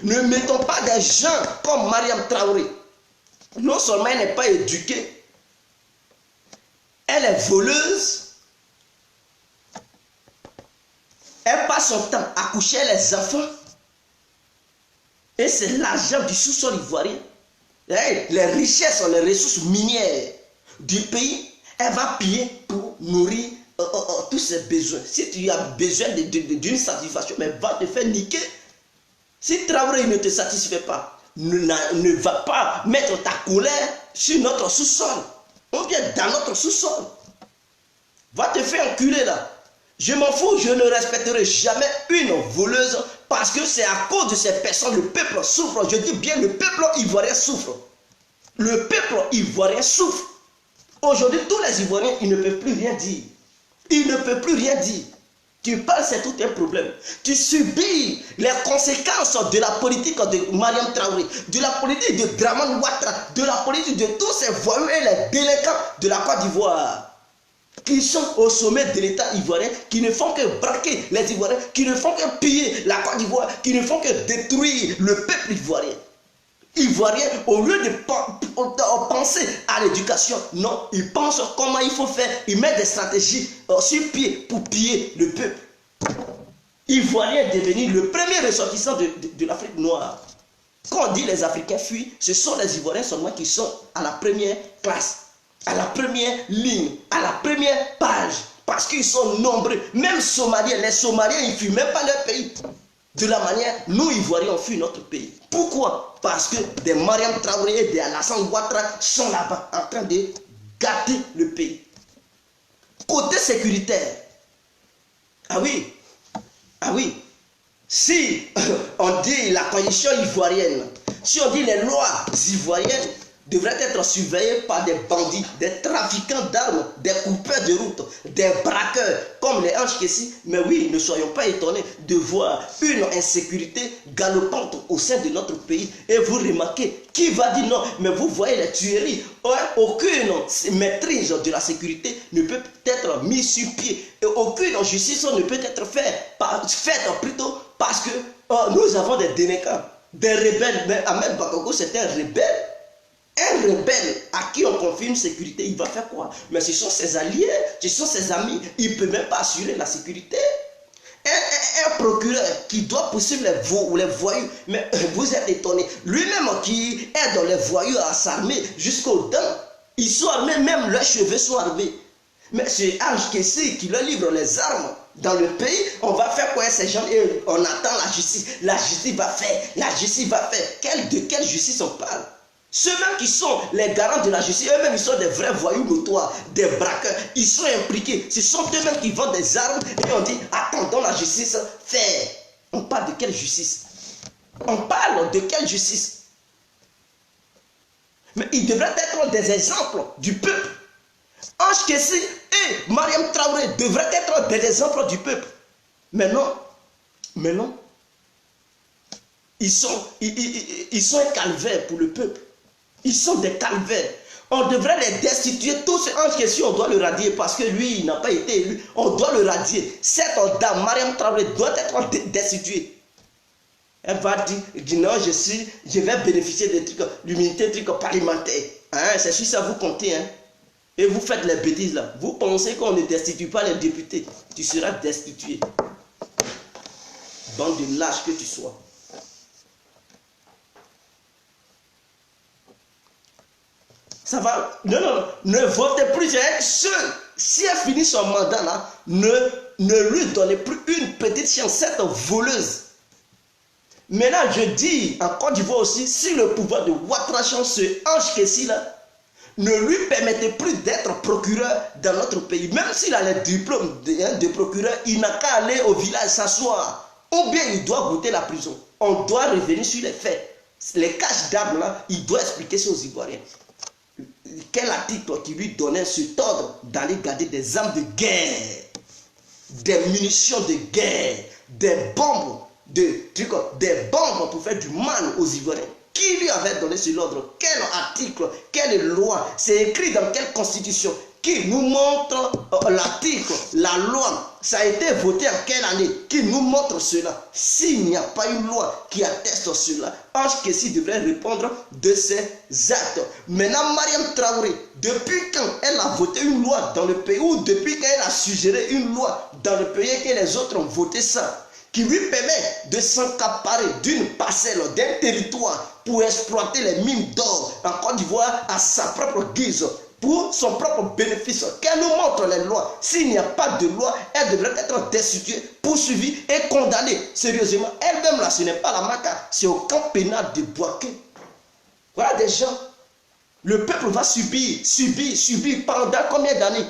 Ne mettons pas des gens comme Mariam Traoré. Non seulement elle n'est pas éduquée, elle est voleuse. Elle passe son temps à coucher les enfants. Et c'est l'argent du sous-sol ivoirien. Les richesses, les ressources minières du pays, elle va piller pour nourrir tous ses besoins. Si tu as besoin d'une satisfaction, mais va te faire niquer. Si Traoré ne te satisfait pas, ne va pas mettre ta colère sur notre sous-sol. On vient dans notre sous-sol. Va te faire enculer là. Je m'en fous, je ne respecterai jamais une voleuse parce que c'est à cause de ces personnes, le peuple souffre. Je dis bien, le peuple ivoirien souffre. Le peuple ivoirien souffre. Aujourd'hui, tous les Ivoiriens, ils ne peuvent plus rien dire. Ils ne peuvent plus rien dire. Tu parles, c'est tout un problème. Tu subis les conséquences de la politique de Mariam Traoré, de la politique de Dramane Ouattara, de la politique de tous ces voyous et les délinquants de la Côte d'Ivoire, qui sont au sommet de l'État ivoirien, qui ne font que braquer les Ivoiriens, qui ne font que piller la Côte d'Ivoire, qui ne font que détruire le peuple ivoirien. Ivoirien, au lieu de penser à l'éducation, non, ils pensent comment il faut faire, ils mettent des stratégies sur pied pour piller le peuple. Ivoirien est devenu le premier ressortissant de l'Afrique noire. Quand on dit les Africains fuient, ce sont les Ivoiriens seulement qui sont à la première classe, à la première ligne, à la première page, parce qu'ils sont nombreux. Même Somaliens, les Somaliens, ils ne fuient même pas leur pays. De la manière, nous Ivoiriens, on fuit notre pays. Pourquoi? Parce que des Mariam Traoré et des Alassane Ouattara sont là-bas en train de gâter le pays. Côté sécuritaire, ah oui, si on dit la condition ivoirienne, si on dit les lois ivoiriennes, devrait être surveillé par des bandits, des trafiquants d'armes, des coupeurs de route, des braqueurs, comme les Ange Kessi. Mais oui, ne soyons pas étonnés de voir une insécurité galopante au sein de notre pays. Et vous remarquez, qui va dire non? Mais vous voyez les tueries. Aucune maîtrise de la sécurité ne peut être mise sur pied. Et aucune justice ne peut être faite plutôt parce que nous avons des délinquants, des rebelles. Mais Ahmed Bakoko, c'est un rebelle. Un rebelle à qui on confie une sécurité, il va faire quoi? Mais ce sont ses alliés, ce sont ses amis. Il ne peut même pas assurer la sécurité. Un procureur qui doit poursuivre les voyous, mais vous êtes étonnés. Lui-même qui aide les voyous à s'armer jusqu'aux dents. Ils sont armés, même leurs cheveux sont armés. Mais c'est Ange Kessi qui leur livre les armes. Dans le pays, on va faire quoi ces gens? Et on attend la justice. La justice va faire. La justice va faire. De quelle justice on parle? Ceux-mêmes qui sont les garants de la justice, eux-mêmes ils sont des vrais voyous notoires, des braqueurs, ils sont impliqués. Ce sont eux-mêmes qui vendent des armes et on dit attendons la justice faire. On parle de quelle justice? On parle de quelle justice? Mais ils devraient être des exemples du peuple. Ange Kessi et Mariam Traoré devraient être des exemples du peuple. Mais non. Ils sont un calvaire pour le peuple. Ils sont des calvaires. On devrait les destituer. Tous ces Ange Kessi, on doit le radier parce que lui, il n'a pas été élu. On doit le radier. Cette dame, Mariam Traoré, doit être destituée. Elle va dire non, je vais bénéficier des trucs, l'immunité parlementaire. Hein, c'est sur ça vous comptez. Hein. Et vous faites les bêtises là. Vous pensez qu'on ne destitue pas les députés. Tu seras destitué. Bande de lâches que tu sois. Ça va. Non. Ne votez plus. Si elle finit son mandat là, ne lui donnez plus une petite chance, cette voleuse. Maintenant, je dis en Côte d'Ivoire aussi, si le pouvoir de Ouattara, ce Ange Kessi là, ne lui permettez plus d'être procureur dans notre pays. Même s'il a le diplôme de procureur, il n'a qu'à aller au village s'asseoir. Ou bien il doit goûter la prison. On doit revenir sur les faits. Les caches d'armes là, il doit expliquer ça aux Ivoiriens. Quel article qui lui donnait cet ordre d'aller garder des armes de guerre, des munitions de guerre, des bombes, des bombes pour faire du mal aux Ivoiriens? Qui lui avait donné cet ordre? Quel article? Quelle loi? C'est écrit dans quelle constitution? Qui nous montre l'article, la loi? Ça a été voté en quelle année? Qui nous montre cela? S'il n'y a pas une loi qui atteste cela, Ange Kessi devrait répondre de ses actes. Maintenant, Mariam Traoré, depuis quand elle a voté une loi dans le pays, ou depuis quand elle a suggéré une loi dans le pays et que les autres ont voté ça, qui lui permet de s'accaparer d'une parcelle, d'un territoire pour exploiter les mines d'or en Côte d'Ivoire à sa propre guise, pour son propre bénéfice? Qu'elle nous montre les lois. S'il n'y a pas de loi, elle devrait être destituée, poursuivie et condamnée sérieusement. Elle-même là, ce n'est pas la Maca, c'est au camp pénal de Boaké. Voilà des gens. Le peuple va subir pendant combien d'années?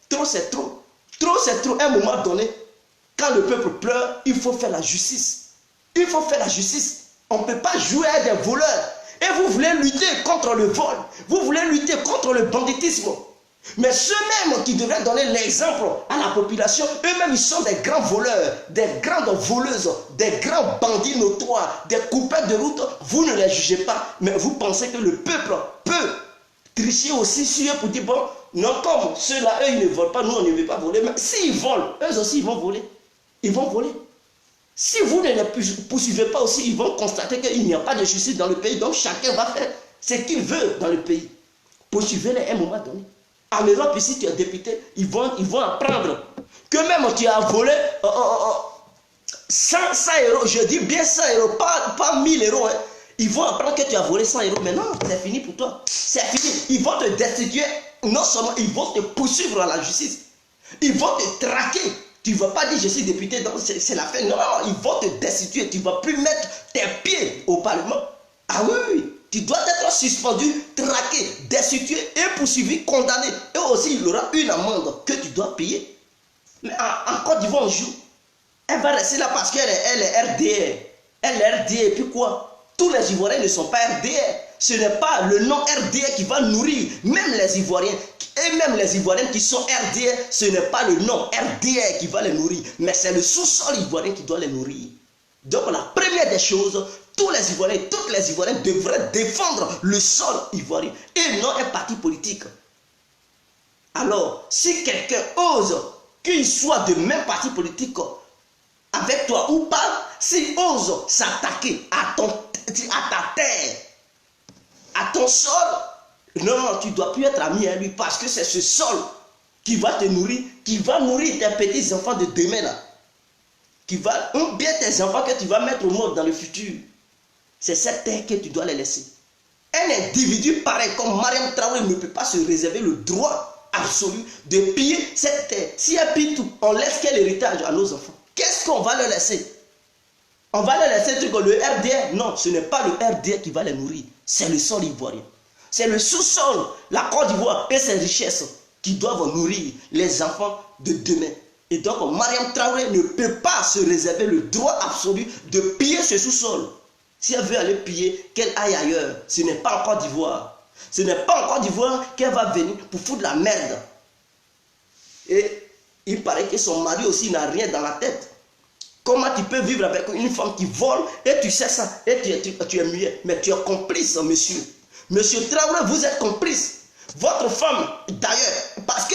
Trop c'est trop. Trop c'est trop. À un moment donné, quand le peuple pleure, il faut faire la justice. Il faut faire la justice. On ne peut pas jouer à des voleurs. Et vous voulez lutter contre le vol. Vous voulez lutter contre le banditisme. Mais ceux-mêmes qui devraient donner l'exemple à la population, eux-mêmes, ils sont des grands voleurs, des grandes voleuses, des grands bandits notoires, des coupeurs de route. Vous ne les jugez pas. Mais vous pensez que le peuple peut tricher aussi sur eux pour dire, bon, non, comme ceux-là, eux, ils ne volent pas, nous, on ne veut pas voler. Mais s'ils volent, eux aussi, ils vont voler. Ils vont voler. Si vous ne les poursuivez pas aussi, ils vont constater qu'il n'y a pas de justice dans le pays. Donc chacun va faire ce qu'il veut dans le pays. Poursuivez-les à un moment donné. En Europe, ici, tu es député, ils vont apprendre que même tu as volé 100 euros, je dis bien 100 euros, pas 1000 euros. Hein. Ils vont apprendre que tu as volé 100 euros. Mais non, c'est fini pour toi. C'est fini. Ils vont te destituer. Non seulement, ils vont te poursuivre à la justice. Ils vont te traquer. Tu ne vas pas dire je suis député, donc c'est la fin. Non, ils vont te destituer. Tu ne vas plus mettre tes pieds au Parlement. Ah oui. Tu dois être suspendu, traqué, destitué et poursuivi, condamné. Et aussi, il y aura une amende que tu dois payer. Mais en Côte d'Ivoire, on joue. Elle va rester là parce qu'elle est RDR. Elle est RDR, et puis quoi? Tous les Ivoiriens ne sont pas RDR. Ce n'est pas le nom RDR qui va nourrir même les Ivoiriens. Et même les Ivoiriens qui sont RDR, ce n'est pas le nom RDR qui va les nourrir, mais c'est le sous-sol ivoirien qui doit les nourrir. Donc la première des choses, tous les Ivoiriens, toutes les Ivoiriens devraient défendre le sol ivoirien et non un parti politique. Alors, si quelqu'un ose qu'il soit de même parti politique avec toi ou pas, s'il ose s'attaquer à ta terre, à ton sol, non, tu ne dois plus être ami à lui parce que c'est ce sol qui va te nourrir, qui va nourrir tes petits-enfants de demain là. Ou bien tes enfants que tu vas mettre au monde dans le futur. C'est cette terre que tu dois les laisser. Un individu pareil comme Mariam Traoré ne peut pas se réserver le droit absolu de piller cette terre. Si elle pille tout, on laisse quel héritage à nos enfants? Qu'est-ce qu'on va leur laisser? On va leur laisser le RDR? Non, ce n'est pas le RDR qui va les nourrir. C'est le sol ivoirien. C'est le sous-sol, la Côte d'Ivoire et ses richesses qui doivent nourrir les enfants de demain. Et donc, Mariam Traoré ne peut pas se réserver le droit absolu de piller ce sous-sol. Si elle veut aller piller, qu'elle aille ailleurs. Ce n'est pas en Côte d'Ivoire. Ce n'est pas en Côte d'Ivoire qu'elle va venir pour foutre la merde. Et il paraît que son mari aussi n'a rien dans la tête. Comment tu peux vivre avec une femme qui vole et tu sais ça et tu es muet? Mais tu es complice, monsieur. Monsieur Traoré, vous êtes complice. Votre femme, d'ailleurs, parce que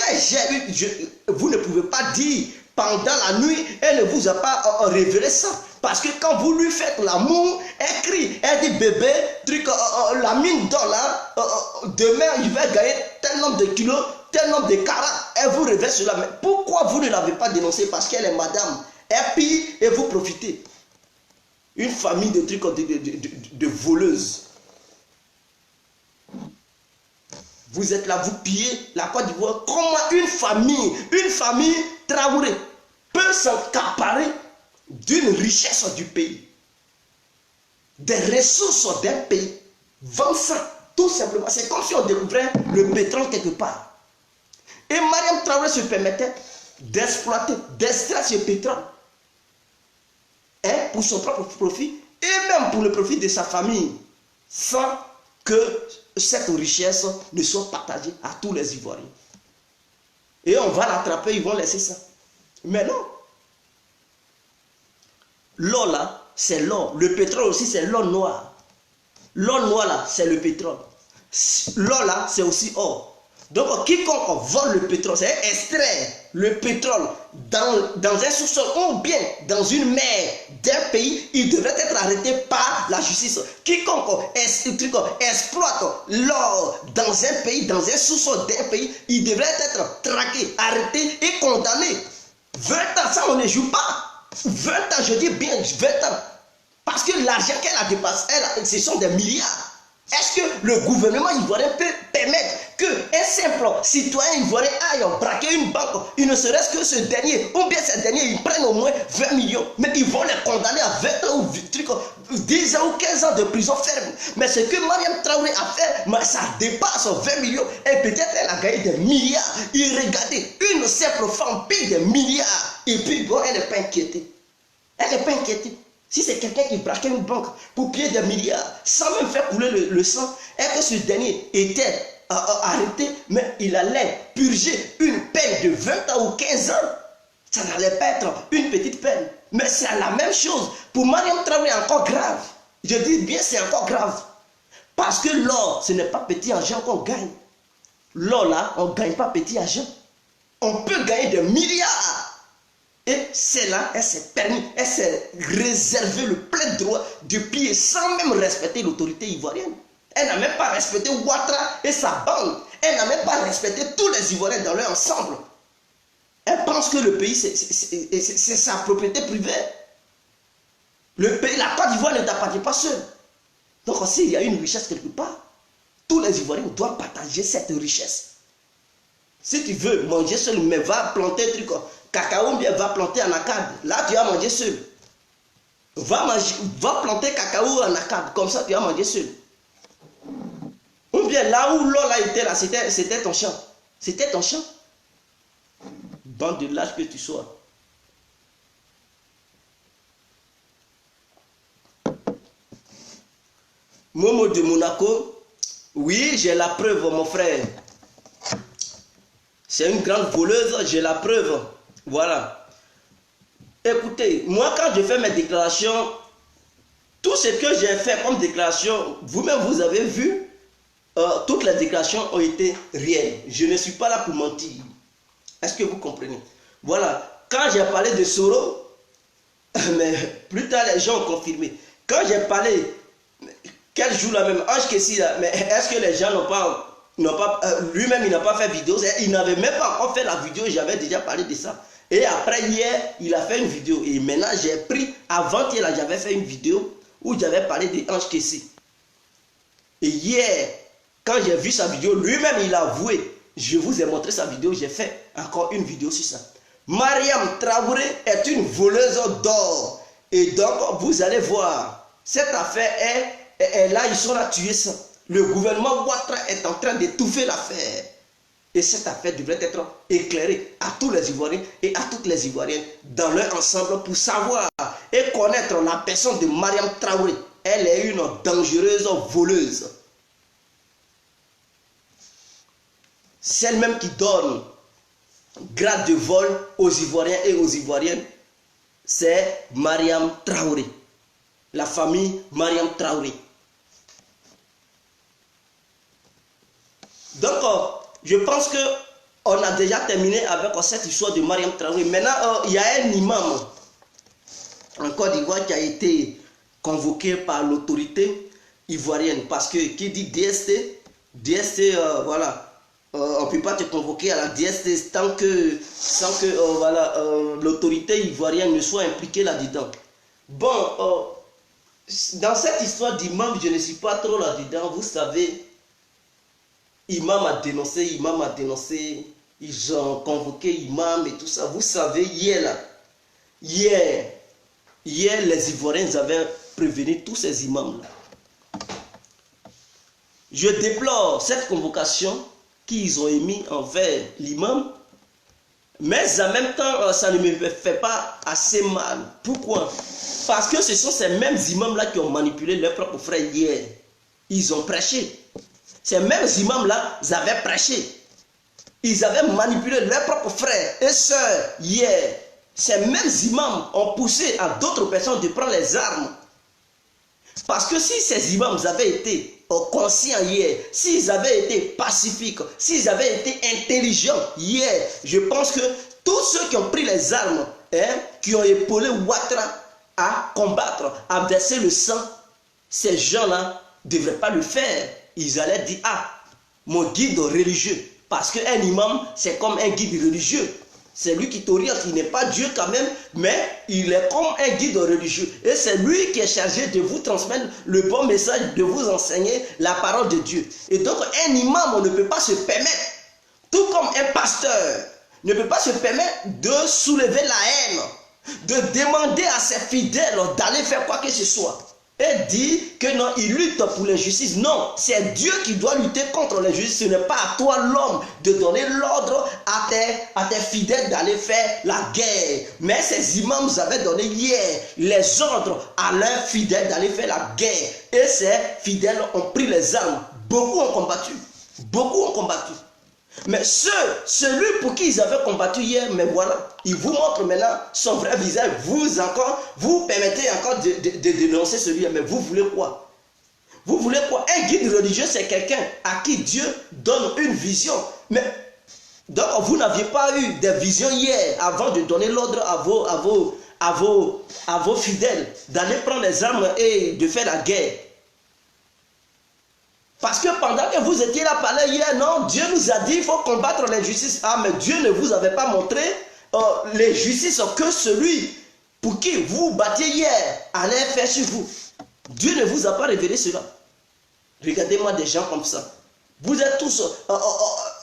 vous ne pouvez pas dire pendant la nuit, elle ne vous a pas révélé ça. Parce que quand vous lui faites l'amour, elle crie, elle dit bébé, la mine d'or là, demain il va gagner tel nombre de kilos, tel nombre de carats. Elle vous révèle cela. Mais pourquoi vous ne l'avez pas dénoncé? Parce qu'elle est madame. Elle pille et vous profitez. Une famille de trucs de voleuses. Vous êtes là, vous pillez la Côte d'Ivoire. Comment une famille Traoré peut s'accaparer d'une richesse du pays, des ressources d'un pays, vendre ça, tout simplement. C'est comme si on découvrait le pétrole quelque part. Et Mariam Traoré se permettait d'exploiter, d'extraire ce pétrole pour son propre profit et même pour le profit de sa famille, sans que cette richesse ne soit partagée à tous les Ivoiriens. Et on va l'attraper, ils vont laisser ça. Mais non. L'or là, c'est l'or. Le pétrole aussi, c'est l'or noir. L'or noir là, c'est le pétrole. L'or là, c'est aussi or. Donc, quiconque vole le pétrole, c'est extraire le pétrole dans un sous-sol ou bien dans une mer d'un pays, il devrait être arrêté par la justice. Quiconque exploite l'or dans un pays, dans un sous-sol d'un pays, il devrait être traqué, arrêté et condamné. 20 ans, ça on ne joue pas. 20 ans, je dis bien 20 ans. Parce que l'argent qu'elle a dépassé, ce sont des milliards. Est-ce que le gouvernement ivoirien peut permettre qu'un simple citoyen ivoirien aille braquer une banque, il ne serait-ce que ce dernier, ou bien ces derniers, ils prennent au moins 20 millions, mais ils vont les condamner à 20 ans ou 10 ans ou 15 ans de prison ferme. Mais ce que Mariam Traoré a fait, ça dépasse 20 millions, et peut-être elle a gagné des milliards. Et regardez, une simple femme paye des milliards, et puis bon, elle n'est pas inquiétée. Elle n'est pas inquiétée. Si c'est quelqu'un qui braquait une banque pour payer des milliards, sans même faire couler le sang, et que ce dernier était arrêté, mais il allait purger une peine de 20 ans ou 15 ans, ça n'allait pas être une petite peine. Mais c'est la même chose. Pour Mariam Traoré, encore grave. Je dis bien, c'est encore grave. Parce que l'or, ce n'est pas petit argent qu'on gagne. L'or là, on ne gagne pas petit argent. On peut gagner des milliards. Et c'est là, elle s'est permis, elle s'est réservé le plein droit de piller sans même respecter l'autorité ivoirienne. Elle n'a même pas respecté Ouattara et sa bande. Elle n'a même pas respecté tous les Ivoiriens dans leur ensemble. Elle pense que le pays, c'est sa propriété privée. Le pays, la Côte d'Ivoire ne t'appartient pas seul. Donc s'il y a une richesse quelque part, tous les Ivoiriens doivent partager cette richesse. Si tu veux manger seul, mais va planter un truc cacao, bien va planter en acade. Là, tu vas manger seul. Va planter cacao en acade. Comme ça, tu vas manger seul. Ou bien là où l'or était là, c'était ton champ. C'était ton champ. Bande de lâche que tu sois. Momo de Monaco. Oui, j'ai la preuve, mon frère. C'est une grande voleuse, j'ai la preuve. Voilà. Écoutez, moi quand je fais mes déclarations, tout ce que j'ai fait comme déclaration, vous-même vous avez vu, toutes les déclarations ont été réelles. Je ne suis pas là pour mentir. Est-ce que vous comprenez? Voilà. Quand j'ai parlé de Soro, mais plus tard les gens ont confirmé. Quand j'ai parlé, quel jour là même, Ange Kessi là, mais est-ce que les gens n'ont pas lui-même il n'a pas fait vidéo, il n'avait même pas encore fait la vidéo, j'avais déjà parlé de ça. Et après hier, il a fait une vidéo. Et maintenant j'ai pris, avant-hier là, j'avais fait une vidéo où j'avais parlé de Ange Kessi. Et hier, quand j'ai vu sa vidéo, lui-même il a avoué. Je vous ai montré sa vidéo, j'ai fait encore une vidéo sur ça. Mariam Traoré est une voleuse d'or. Et donc, vous allez voir, cette affaire est là, ils sont là tuer ça. Le gouvernement Ouattara est en train d'étouffer l'affaire. Et cette affaire devrait être éclairée à tous les Ivoiriens et à toutes les Ivoiriennes dans leur ensemble pour savoir et connaître la personne de Mariam Traoré. Elle est une dangereuse voleuse. Celle même qui donne grade de vol aux Ivoiriens et aux Ivoiriennes, c'est Mariam Traoré. La famille Mariam Traoré. Donc, je pense qu'on a déjà terminé avec cette histoire de Mariam Traoré. Maintenant, il y a un imam en Côte d'Ivoire qui a été convoqué par l'autorité ivoirienne. Parce que qui dit DST, voilà. On ne peut pas te convoquer à la DST sans que voilà, l'autorité ivoirienne ne soit impliquée là-dedans. Bon, dans cette histoire d'imam, je ne suis pas trop là-dedans. Vous savez, imam a dénoncé, ils ont convoqué imam et tout ça. Vous savez, hier, les Ivoiriens avaient prévenu tous ces imams-là. Je déplore cette convocation qu'ils ont émis envers l'imam, mais en même temps, ça ne me fait pas assez mal. Pourquoi? Parce que ce sont ces mêmes imams-là qui ont manipulé leurs propres frères hier. Ils ont prêché. Ces mêmes imams-là, ils avaient prêché. Ils avaient manipulé leurs propres frères et sœurs hier. Ces mêmes imams ont poussé à d'autres personnes de prendre les armes. Parce que si ces imams avaient été conscients hier, s'ils avaient été pacifiques, s'ils avaient été intelligents hier, je pense que tous ceux qui ont pris les armes, qui ont épaulé Ouattara à combattre, à verser le sang, ces gens-là ne devraient pas le faire. Ils allaient dire, ah, mon guide religieux. Parce qu'un imam, c'est comme un guide religieux. C'est lui qui t'oriente, il n'est pas Dieu quand même, mais il est comme un guide religieux. Et c'est lui qui est chargé de vous transmettre le bon message, de vous enseigner la parole de Dieu. Et donc un imam, on ne peut pas se permettre, tout comme un pasteur, ne peut pas se permettre de soulever la haine, de demander à ses fidèles d'aller faire quoi que ce soit. Et dit que non, il lutte pour l'injustice. Non, c'est Dieu qui doit lutter contre l'injustice. Ce n'est pas à toi, l'homme, de donner l'ordre à tes fidèles d'aller faire la guerre. Mais ces imams avaient donné hier les ordres à leurs fidèles d'aller faire la guerre. Et ces fidèles ont pris les armes. Beaucoup ont combattu. Beaucoup ont combattu. Mais celui pour qui ils avaient combattu hier, mais voilà, il vous montre maintenant son vrai visage. Vous permettez encore de dénoncer celui-là, mais vous voulez quoi? Vous voulez quoi? Un guide religieux, c'est quelqu'un à qui Dieu donne une vision. Mais donc vous n'aviez pas eu des visions hier avant de donner l'ordre à vos fidèles d'aller prendre les armes et de faire la guerre. Parce que pendant que vous étiez là parler hier, non, Dieu nous a dit qu'il faut combattre l'injustice. Ah, mais Dieu ne vous avait pas montré l'injustice que celui pour qui vous battiez hier allait faire sur vous. Dieu ne vous a pas révélé cela. Regardez-moi des gens comme ça. Vous êtes tous,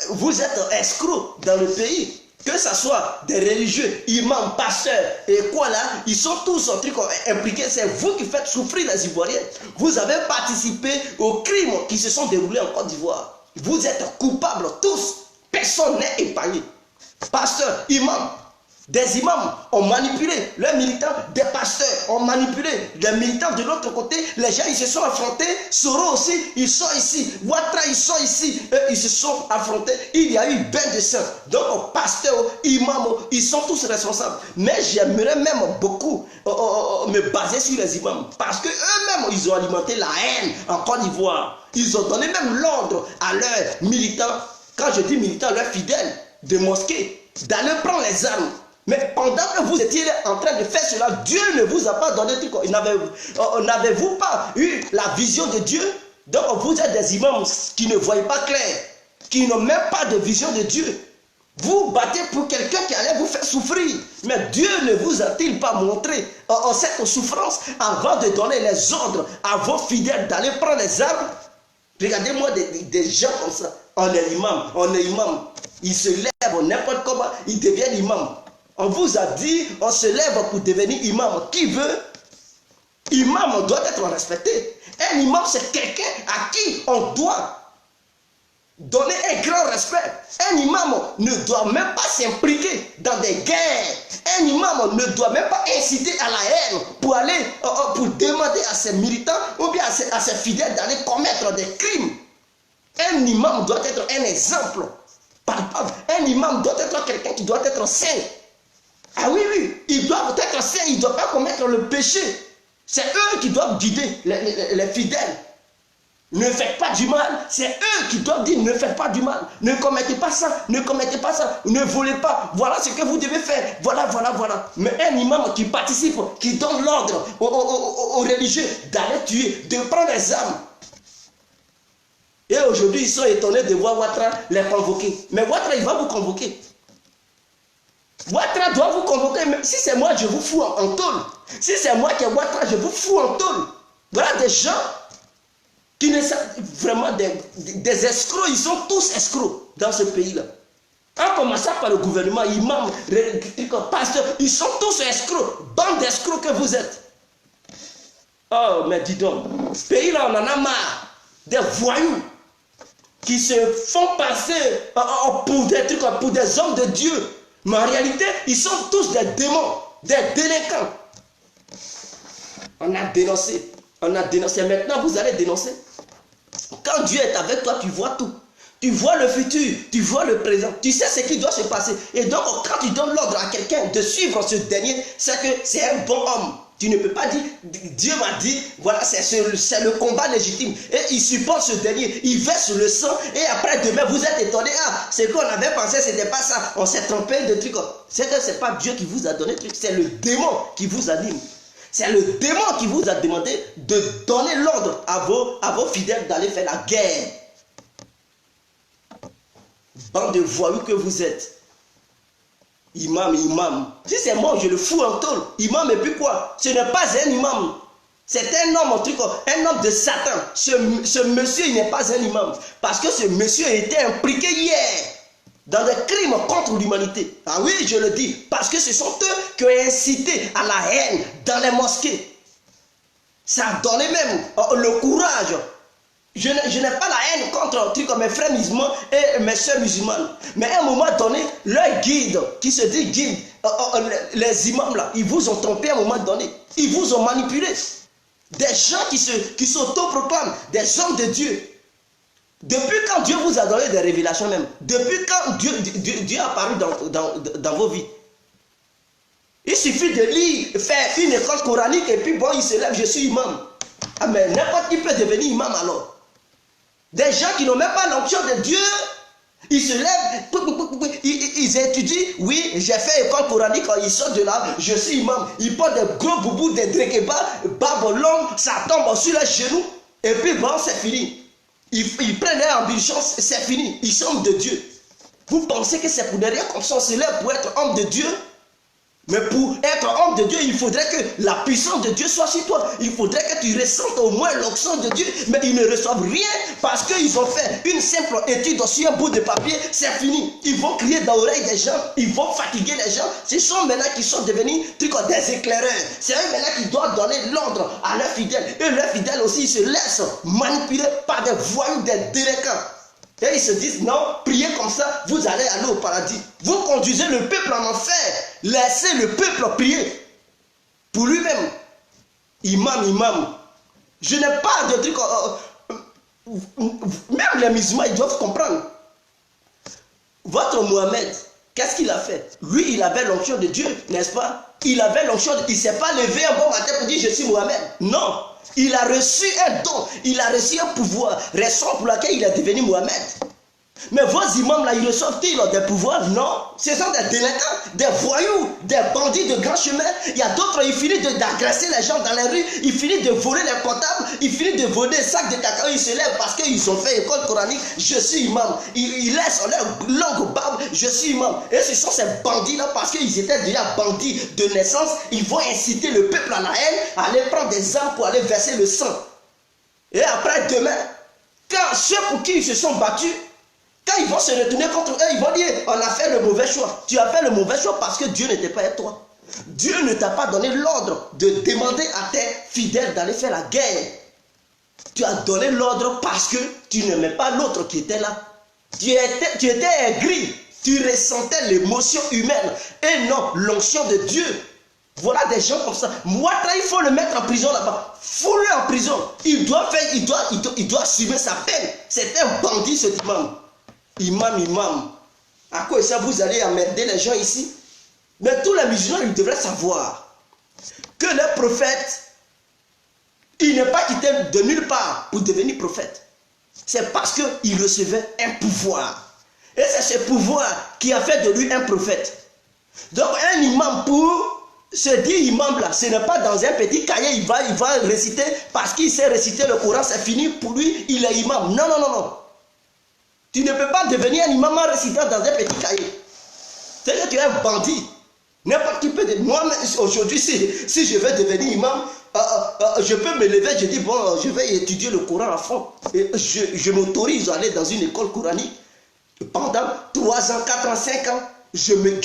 vous êtes escrocs dans le pays. Que ce soit des religieux, imams, pasteurs et quoi là, ils sont tous impliqués. C'est vous qui faites souffrir les Ivoiriens. Vous avez participé aux crimes qui se sont déroulés en Côte d'Ivoire. Vous êtes coupables tous. Personne n'est épargné. Pasteur, imam, Des imams ont manipulé leurs militants, des pasteurs ont manipulé les militants de l'autre côté. Les gens, ils se sont affrontés. Soro aussi, ils sont ici. Ouattara, ils sont ici. Eux, ils se sont affrontés. Il y a eu bain de sang. Donc, pasteurs, imams, ils sont tous responsables. Mais j'aimerais même beaucoup me baser sur les imams. Parce qu'eux-mêmes, ils ont alimenté la haine en Côte d'Ivoire. Ils ont donné même l'ordre à leurs militants. Quand je dis militants, leurs fidèles de mosquée, d'aller prendre les armes. Mais pendant que vous étiez en train de faire cela, Dieu ne vous a pas donné tout. N'avez-vous pas eu la vision de Dieu? Donc vous êtes des imams qui ne voient pas clair, qui n'ont même pas de vision de Dieu. Vous battez pour quelqu'un qui allait vous faire souffrir. Mais Dieu ne vous a-t-il pas montré cette souffrance avant de donner les ordres à vos fidèles d'aller prendre les armes? Regardez-moi des gens comme ça. On est imam. Ils se lèvent n'importe comment, ils deviennent imam. On vous a dit, on se lève pour devenir imam. Qui veut? Imam doit être respecté. Un imam, c'est quelqu'un à qui on doit donner un grand respect. Un imam ne doit même pas s'impliquer dans des guerres. Un imam ne doit même pas inciter à la haine pour aller, pour demander à ses militants ou bien à ses fidèles d'aller commettre des crimes. Un imam doit être un exemple. Un imam doit être quelqu'un qui doit être saint. Ah oui, ils doivent être saints, ils ne doivent pas commettre le péché. C'est eux qui doivent guider les fidèles. Ne faites pas du mal, c'est eux qui doivent dire ne faites pas du mal. Ne commettez pas ça, ne commettez pas ça, ne volez pas. Voilà ce que vous devez faire. Voilà. Mais un imam qui participe, qui donne l'ordre aux religieux d'aller tuer, de prendre les armes. Et aujourd'hui, ils sont étonnés de voir Ouattara les convoquer. Mais Ouattara, il va vous convoquer. Ouattara doit vous convoquer. Mais si c'est moi, je vous fous en tôle. Si c'est moi qui ai Ouattara, je vous fous en tôle. Voilà des gens qui ne savent vraiment des escrocs. Ils sont tous escrocs dans ce pays-là. En commençant par le gouvernement, imam, pasteur, ils sont tous escrocs. Bande d'escrocs que vous êtes. Oh, mais dis donc, ce pays-là, on en a marre. Des voyous qui se font passer pour des trucs, pour des hommes de Dieu. Mais en réalité, ils sont tous des démons, des délinquants. On a dénoncé. Maintenant, vous allez dénoncer. Quand Dieu est avec toi, tu vois tout. Tu vois le futur, tu vois le présent. Tu sais ce qui doit se passer. Et donc, quand tu donnes l'ordre à quelqu'un de suivre ce dernier, c'est que c'est un bon homme. Tu ne peux pas dire, Dieu m'a dit, voilà, c'est le combat légitime. Et il supporte ce dernier, il verse le sang, et après demain, vous êtes étonné. Ah, ce qu'on avait pensé, ce n'était pas ça. On s'est trompé de trucs. C'est que ce n'est pas Dieu qui vous a donné le truc, c'est le démon qui vous anime. C'est le démon qui vous a demandé de donner l'ordre à vos fidèles d'aller faire la guerre. Bande de voyous que vous êtes. Imam. Si c'est moi, je le fous en tôle. Imam et puis quoi? Ce n'est pas un imam. C'est un homme de Satan. Ce monsieur, il n'est pas un imam. Parce que ce monsieur était impliqué hier dans des crimes contre l'humanité. Ah oui, je le dis. Parce que ce sont eux qui ont incité à la haine dans les mosquées. Ça a donné même le courage. Je n'ai pas la haine contre mes frères musulmans et mes soeurs musulmanes. Mais à un moment donné, leur guide, qui se dit guide, les imams là, ils vous ont trompé à un moment donné. Ils vous ont manipulé. Des gens qui s'autoproclament des hommes de Dieu. Depuis quand Dieu vous a donné des révélations même? Depuis quand Dieu a apparu dans vos vies? Il suffit de lire, faire une école coranique et puis bon, il se lève, je suis imam. Ah mais n'importe qui peut devenir imam alors. Des gens qui n'ont même pas l'onction de Dieu, ils se lèvent, ils étudient, oui, j'ai fait école coranique, quand ils sortent de là, je suis imam. Ils portent des gros boubous, des drekebas, barbe longue, ça tombe sur leurs genoux, et puis bon, c'est fini. Ils prennent leur ambition, c'est fini, ils sont de Dieu. Vous pensez que c'est pour des rien comme ça, on se lève pour être homme de Dieu? Mais pour être homme de Dieu, il faudrait que la puissance de Dieu soit sur toi. Il faudrait que tu ressentes au moins l'onction de Dieu. Mais ils ne reçoivent rien parce qu'ils ont fait une simple étude sur un bout de papier. C'est fini. Ils vont crier dans l'oreille des gens. Ils vont fatiguer les gens. Ce sont maintenant qui sont devenus des éclaireurs. C'est eux maintenant qui doivent donner l'ordre à leurs fidèles. Et leurs fidèles aussi, ils se laissent manipuler par des voyous, des délinquants. Et ils se disent, non, priez comme ça, vous allez aller au paradis. Vous conduisez le peuple en enfer. Laissez le peuple prier pour lui-même. Imam. Je n'ai pas de truc. Même les musulmans, ils doivent comprendre. Votre Mohamed, qu'est-ce qu'il a fait? Lui, il avait l'onction de Dieu, n'est-ce pas? Il avait l'onction, il ne s'est pas levé un bon matin pour dire je suis Mohamed. Non, il a reçu un don, il a reçu un pouvoir, raison pour laquelle il est devenu Mohamed. Mais vos imams là, ils reçoivent-ils des pouvoirs? Non, ce sont des délinquants, des voyous, des bandits de grand chemin. Il y a d'autres, ils finissent d'agresser les gens dans les rues, ils finissent de voler les portables, ils finissent de voler des sacs de cacao, ils se lèvent parce qu'ils ont fait école coranique, je suis imam. Ils laissent leur langue barbe, je suis imam. Et ce sont ces bandits-là, parce qu'ils étaient déjà bandits de naissance, ils vont inciter le peuple à la haine, à aller prendre des armes pour aller verser le sang. Et après, demain, quand ceux pour qui ils se sont battus, quand ils vont se retourner contre eux, ils vont dire, on a fait le mauvais choix. Tu as fait le mauvais choix parce que Dieu n'était pas avec toi. Dieu ne t'a pas donné l'ordre de demander à tes fidèles d'aller faire la guerre. Tu as donné l'ordre parce que tu n'aimais pas l'autre qui était là. Tu étais aigri. Tu ressentais l'émotion humaine et non l'onction de Dieu. Voilà des gens comme ça. Mouatra, il faut le mettre en prison là-bas. Fous-le en prison. Il doit assumer sa peine. C'est un bandit, ce imam. Imam. À quoi ça vous allez emmerder les gens ici? Mais tous les musulmans, ils devraient savoir que le prophète, il n'est pas quitté de nulle part pour devenir prophète. C'est parce qu'il recevait un pouvoir. Et c'est ce pouvoir qui a fait de lui un prophète. Donc un imam, pour se dire imam là, ce n'est pas dans un petit cahier, il va réciter, parce qu'il sait réciter le Coran, c'est fini, pour lui, il est imam. Non. Tu ne peux pas devenir un imam en récitant dans un petit cahier. C'est que tu es un bandit. N'importe qui peut dire. Moi, aujourd'hui, si je veux devenir imam, je peux me lever, je dis, bon, je vais étudier le Coran à fond. Et je m'autorise à aller dans une école coranique. Pendant 3 ans, 4 ans, 5 ans, je me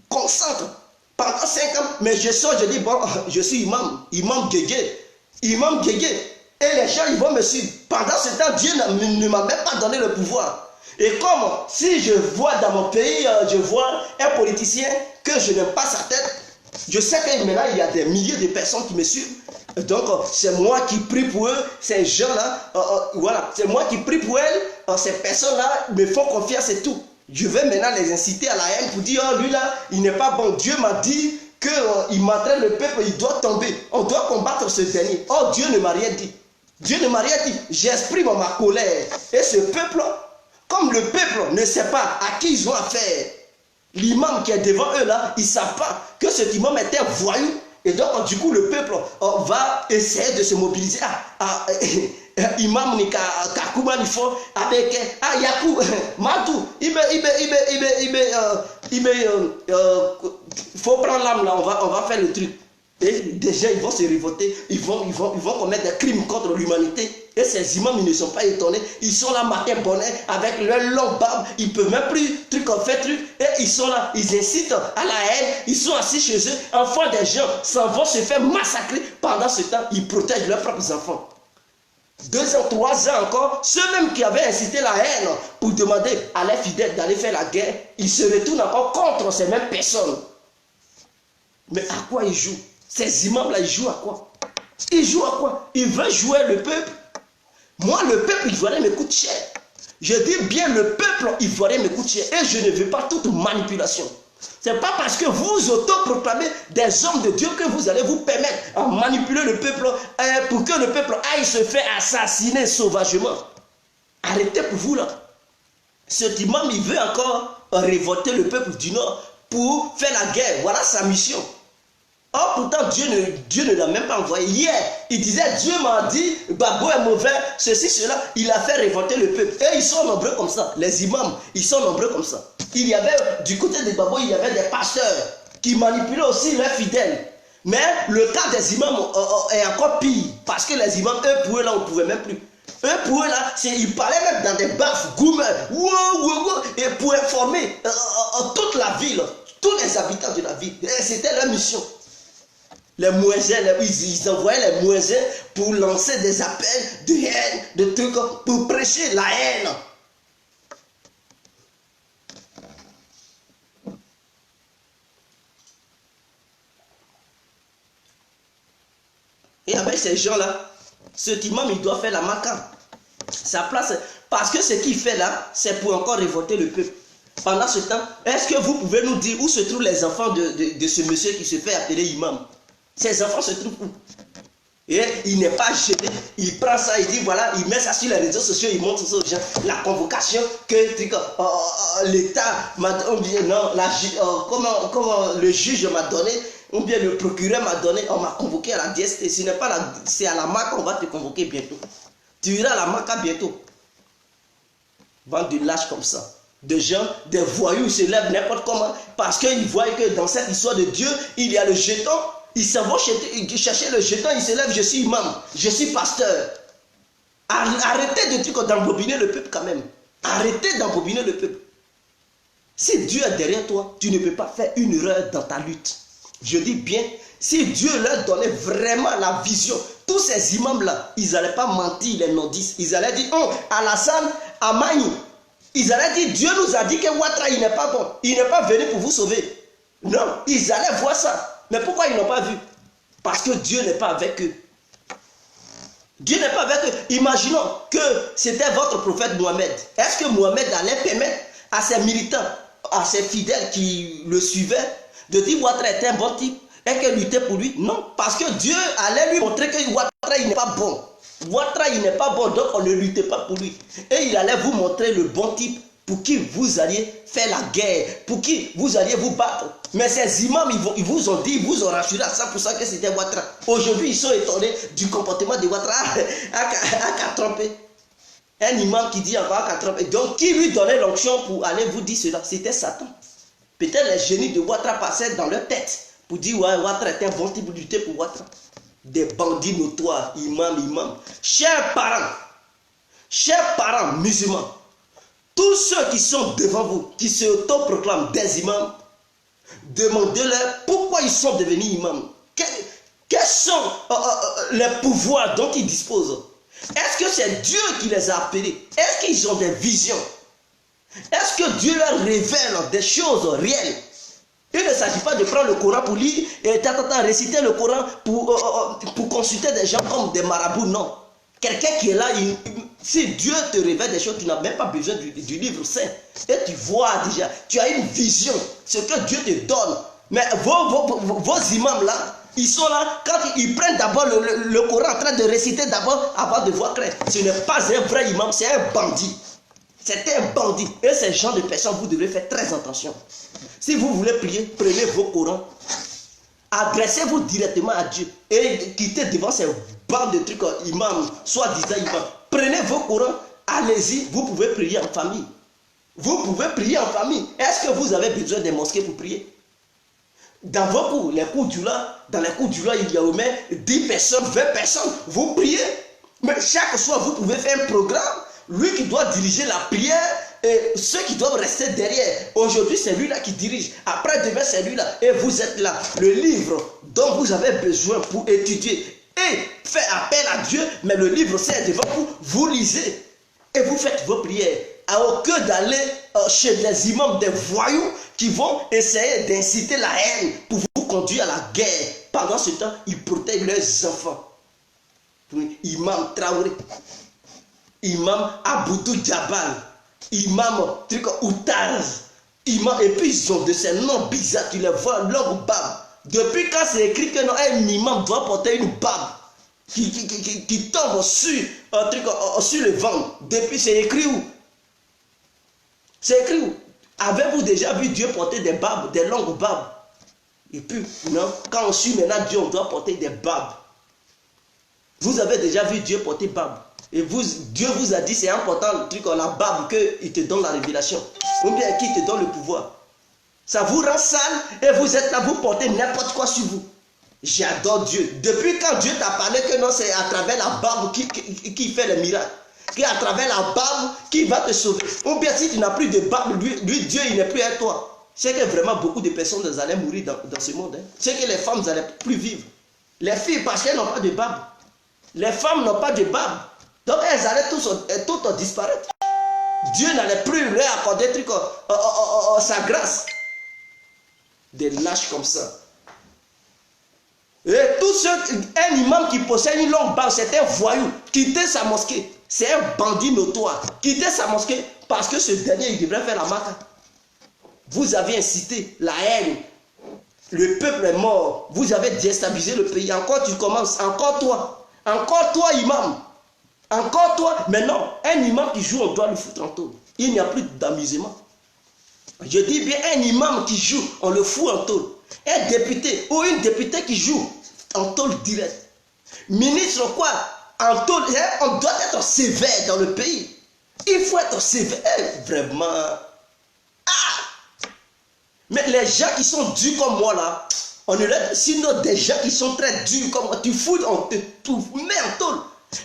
concentre. Pendant 5 ans, mais je sors, je dis, bon, je suis imam Guégué. Et les gens, ils vont me suivre. Pendant ce temps, Dieu ne m'a même pas donné le pouvoir. Et comme si je vois dans mon pays, je vois un politicien que je n'aime pas sa tête, je sais que maintenant, il y a des milliers de personnes qui me suivent. Donc, c'est moi qui prie pour eux, ces gens-là, voilà, c'est moi qui prie pour elles, ces personnes-là me font confiance et tout. Je vais maintenant les inciter à la haine pour dire, oh, lui là, il n'est pas bon. Dieu m'a dit qu'il m'entraîne le peuple, il doit tomber. On doit combattre ce dernier. Oh, Dieu ne m'a rien dit. Dieu ne m'a rien dit. J'exprime ma colère. Et ce peuple, comme le peuple ne sait pas à qui ils ont affaire, l'imam qui est devant eux là, ils ne savent pas que cet imam est un voyou. Et donc, du coup, le peuple va essayer de se mobiliser. Imam ni kakuma ni fo avec yaku matou il faut prendre l'âme là, on va faire le truc. Et des gens, ils vont se révolter, ils vont commettre des crimes contre l'humanité. Et ces imams, ils ne sont pas étonnés. Ils sont là matin bonnet avec leur longue barbe. Ils ne peuvent même plus faire truc. Et ils sont là, ils incitent à la haine. Ils sont assis chez eux. Enfants des gens s'en vont se faire massacrer. Pendant ce temps, ils protègent leurs propres enfants. 2 ans, 3 ans encore, ceux-mêmes qui avaient incité la haine pour demander à leurs fidèles d'aller faire la guerre, ils se retournent encore contre ces mêmes personnes. Mais à quoi ils jouent? Ces imams-là, ils jouent à quoi? Ils jouent à quoi? Ils veulent jouer le peuple. Moi, le peuple ivoirien me coûte cher. Je dis bien, le peuple ivoirien me coûte cher. Et je ne veux pas toute manipulation. Ce n'est pas parce que vous autoproclamez des hommes de Dieu que vous allez vous permettre à manipuler le peuple pour que le peuple aille se faire assassiner sauvagement. Arrêtez pour vous là. Cet imam, il veut encore révolter le peuple du Nord pour faire la guerre. Voilà sa mission. Or, pourtant, Dieu ne l'a même pas envoyé. Hier, il disait, Dieu m'a dit, Babo est mauvais, ceci, cela. Il a fait révolter le peuple. Et ils sont nombreux comme ça. Les imams, ils sont nombreux comme ça. Il y avait, du côté de Babo, il y avait des pasteurs qui manipulaient aussi leurs fidèles. Mais le cas des imams est encore pire. Parce que les imams, eux, pour eux, là, on ne pouvait même plus. Eux, pour eux, là, ils parlaient même dans des baffes, gourmets, et pour informer toute la ville, tous les habitants de la ville. C'était leur mission. Les muezzins, ils envoyaient les muezzins pour lancer des appels de haine, de trucs, pour prêcher la haine. Et avec ces gens-là, cet imam, il doit faire la maca. Sa place, parce que ce qu'il fait là, c'est pour encore révolter le peuple. Pendant ce temps, est-ce que vous pouvez nous dire où se trouvent les enfants de ce monsieur qui se fait appeler imam? Ces enfants se trouvent où? Et il n'est pas gêné, il prend ça, il dit voilà, il met ça sur les réseaux sociaux, il montre ça aux gens. La convocation que l'État m'a donné, non, comment le juge m'a donné, ou bien le procureur m'a donné, on m'a convoqué à la DST. Ce n'est pas la, c'est à la MAC qu'on va te convoquer bientôt. Tu iras à la MAC bientôt. Bande de lâches comme ça. De gens, des voyous, ils se lèvent n'importe comment, parce qu'ils voient que dans cette histoire de Dieu, il y a le jeton. Ils s'en vont chercher le jeton, ils se lèvent, je suis imam, je suis pasteur. Arrêtez d'embobiner le peuple quand même. Arrêtez d'embobiner le peuple. Si Dieu est derrière toi, tu ne peux pas faire une erreur dans ta lutte. Je dis bien, si Dieu leur donnait vraiment la vision, tous ces imams-là, ils n'allaient pas mentir les nordistes. Ils allaient dire, oh, Alassane, Amani, ils allaient dire, Dieu nous a dit que Ouattara, il n'est pas bon. Il n'est pas venu pour vous sauver. Non, ils allaient voir ça. Mais pourquoi ils n'ont pas vu? Parce que Dieu n'est pas avec eux. Dieu n'est pas avec eux. Imaginons que c'était votre prophète Mohamed. Est-ce que Mohamed allait permettre à ses militants, à ses fidèles qui le suivaient, de dire Ouattara était un bon type et qu'il luttait pour lui? Non, parce que Dieu allait lui montrer que Ouattara il n'est pas bon. Ouattara il n'est pas bon, donc on ne luttait pas pour lui. Et il allait vous montrer le bon type pour qui vous alliez faire la guerre, pour qui vous alliez vous battre. Mais ces imams, ils vous ont dit, ils vous ont rassuré à 100% que c'était Ouattara. Aujourd'hui, ils sont étonnés du comportement de Ouattara à qu'à tromper. Un imam qui dit encore à qu'à tromper. Donc, qui lui donnait l'onction pour aller vous dire cela? C'était Satan. Peut-être les génies de Ouattara passaient dans leur tête pour dire, ouais, Ouattara était un bon type de lutter pour Ouattara. Des bandits notoires, imams. Chers parents musulmans, tous ceux qui sont devant vous, qui se autoproclament des imams, demandez-leur pourquoi ils sont devenus imams. Quels sont les pouvoirs dont ils disposent? Est-ce que c'est Dieu qui les a appelés? Est-ce qu'ils ont des visions? Est-ce que Dieu leur révèle des choses réelles? Il ne s'agit pas de prendre le Coran pour lire et réciter le Coran pour consulter des gens comme des marabouts, non. Quelqu'un qui est là, si Dieu te révèle des choses, tu n'as même pas besoin du livre saint. Et tu vois déjà, tu as une vision, ce que Dieu te donne. Mais vos imams là, ils sont là, quand ils prennent d'abord le Coran en train de réciter d'abord avant de voir clair. Ce n'est pas un vrai imam, c'est un bandit. C'est un bandit. Et ces gens de personnes, vous devrez faire très attention. Si vous voulez prier, prenez vos Corans. Adressez-vous directement à Dieu. Et quittez devant ces bandes de trucs imams, soi-disant imams. Prenez vos Corans, allez-y, vous pouvez prier en famille. Vous pouvez prier en famille. Est-ce que vous avez besoin des mosquées pour prier? Dans vos cours, les cours du là, dans les cours du là, il y a au moins 10 personnes, 20 personnes. Vous priez. Mais chaque soir, vous pouvez faire un programme. Lui qui doit diriger la prière et ceux qui doivent rester derrière. Aujourd'hui, c'est lui-là qui dirige. Après-demain, c'est lui-là. Et vous êtes là. Le livre dont vous avez besoin pour étudier et faire appel à Dieu, mais le livre, c'est devant vous. Vous lisez et vous faites vos prières. Au que d'aller chez des imams, des voyous qui vont essayer d'inciter la haine pour vous conduire à la guerre. Pendant ce temps, ils protègent leurs enfants. Imam Traoré, Imam Aboudou Djabal, Imam Outaz, Imam, et puis ils ont de ces noms bizarres, tu les vois, leur barbe. Depuis quand c'est écrit que non, un imam doit porter une barbe qui tombe sur le ventre. Depuis, c'est écrit où? C'est écrit où? Avez-vous déjà vu Dieu porter des barbes, des longues barbes? Et puis, non, quand on suit maintenant Dieu, on doit porter des barbes. Vous avez déjà vu Dieu porter barbe? Et Dieu vous a dit, c'est important le truc, la barbe, qu'il te donne la révélation. Ou bien qu'il te donne le pouvoir. Ça vous rend sale et vous êtes là, vous portez n'importe quoi sur vous. J'adore Dieu. Depuis quand Dieu t'a parlé que non, c'est à travers la barbe qui fait les miracles. Qui est à travers la barbe qui va te sauver. Ou bien si tu n'as plus de barbe, lui Dieu, il n'est plus à toi. C'est que vraiment beaucoup de personnes allaient mourir dans ce monde. Hein. C'est que les femmes n'allaient plus vivre. Les filles, parce qu'elles n'ont pas de barbe. Les femmes n'ont pas de barbe. Donc elles allaient toutes disparaître. Dieu n'allait plus leur accorder sa grâce. Des lâches comme ça. Et un imam qui possède une longue barbe, c'est un voyou. Quitter sa mosquée, c'est un bandit notoire. Quitter sa mosquée parce que ce dernier, il devrait faire la maca. Vous avez incité la haine. Le peuple est mort. Vous avez déstabilisé le pays. Encore tu commences. Encore toi, imam. Encore toi. Mais non, un imam qui joue, on doit le foutre en taule. Il n'y a plus d'amusement. Je dis bien un imam qui joue, on le fout en taule. Un député ou une députée qui joue en taule direct. Ministre quoi? En taule, on doit être sévère dans le pays. Il faut être sévère. Vraiment. Mais les gens qui sont durs comme moi là, on ne les... Sinon des gens qui sont très durs comme moi, tu fous, on te met en taule.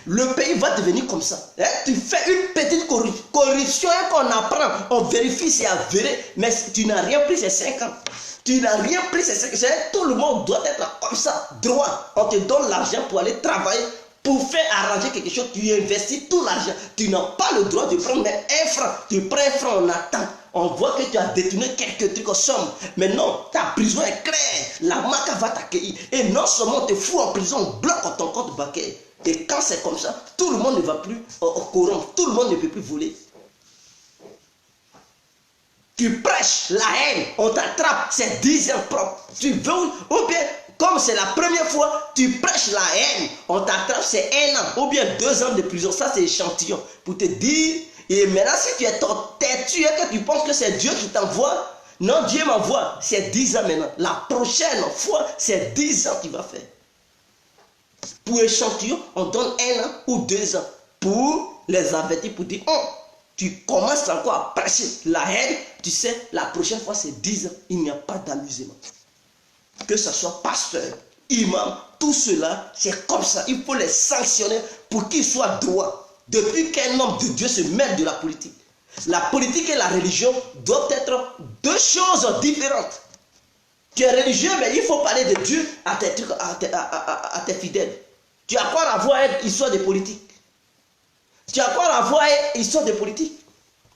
Le pays va devenir comme ça. Tu fais une petite corruption qu'on apprend, on vérifie, c'est avéré, mais tu n'as rien pris ces 5 ans. Tu n'as rien pris ces 5 ans. Tout le monde doit être comme ça, droit. On te donne l'argent pour aller travailler, pour faire arranger quelque chose, tu investis tout l'argent. Tu n'as pas le droit de prendre un franc. Tu prends un franc, on attend. On voit que tu as détourné quelques trucs en somme. Mais non, ta prison est claire. La maca va t'accueillir. Et non seulement on te fout en prison, on bloque ton compte bancaire. Et quand c'est comme ça, tout le monde ne va plus corrompre. Tout le monde ne peut plus voler. Tu prêches la haine, on t'attrape, c'est 10 ans propre. Tu veux, ou bien, comme c'est la première fois, tu prêches la haine, on t'attrape, c'est 1 an, ou bien 2 ans de prison. Ça, c'est échantillon. Pour te dire, et maintenant, si tu es têtu et que tu penses que c'est Dieu qui t'envoie, non, Dieu m'envoie, c'est 10 ans maintenant. La prochaine fois, c'est 10 ans qu'il va faire. Pour échantillon, on donne 1 an ou 2 ans pour les avertir, pour dire, oh, tu commences encore à prêcher la haine, tu sais, la prochaine fois c'est 10 ans, il n'y a pas d'amusement. Que ce soit pasteur, imam, tout cela, c'est comme ça. Il faut les sanctionner pour qu'ils soient droits. Depuis qu'un homme de Dieu se mêle de la politique et la religion doivent être 2 choses différentes. Tu es religieux, mais il faut parler de Dieu à tes fidèles. Tu as quoi à voir avec l'histoire de politique? Tu as quoi à voir avec l'histoire de politique?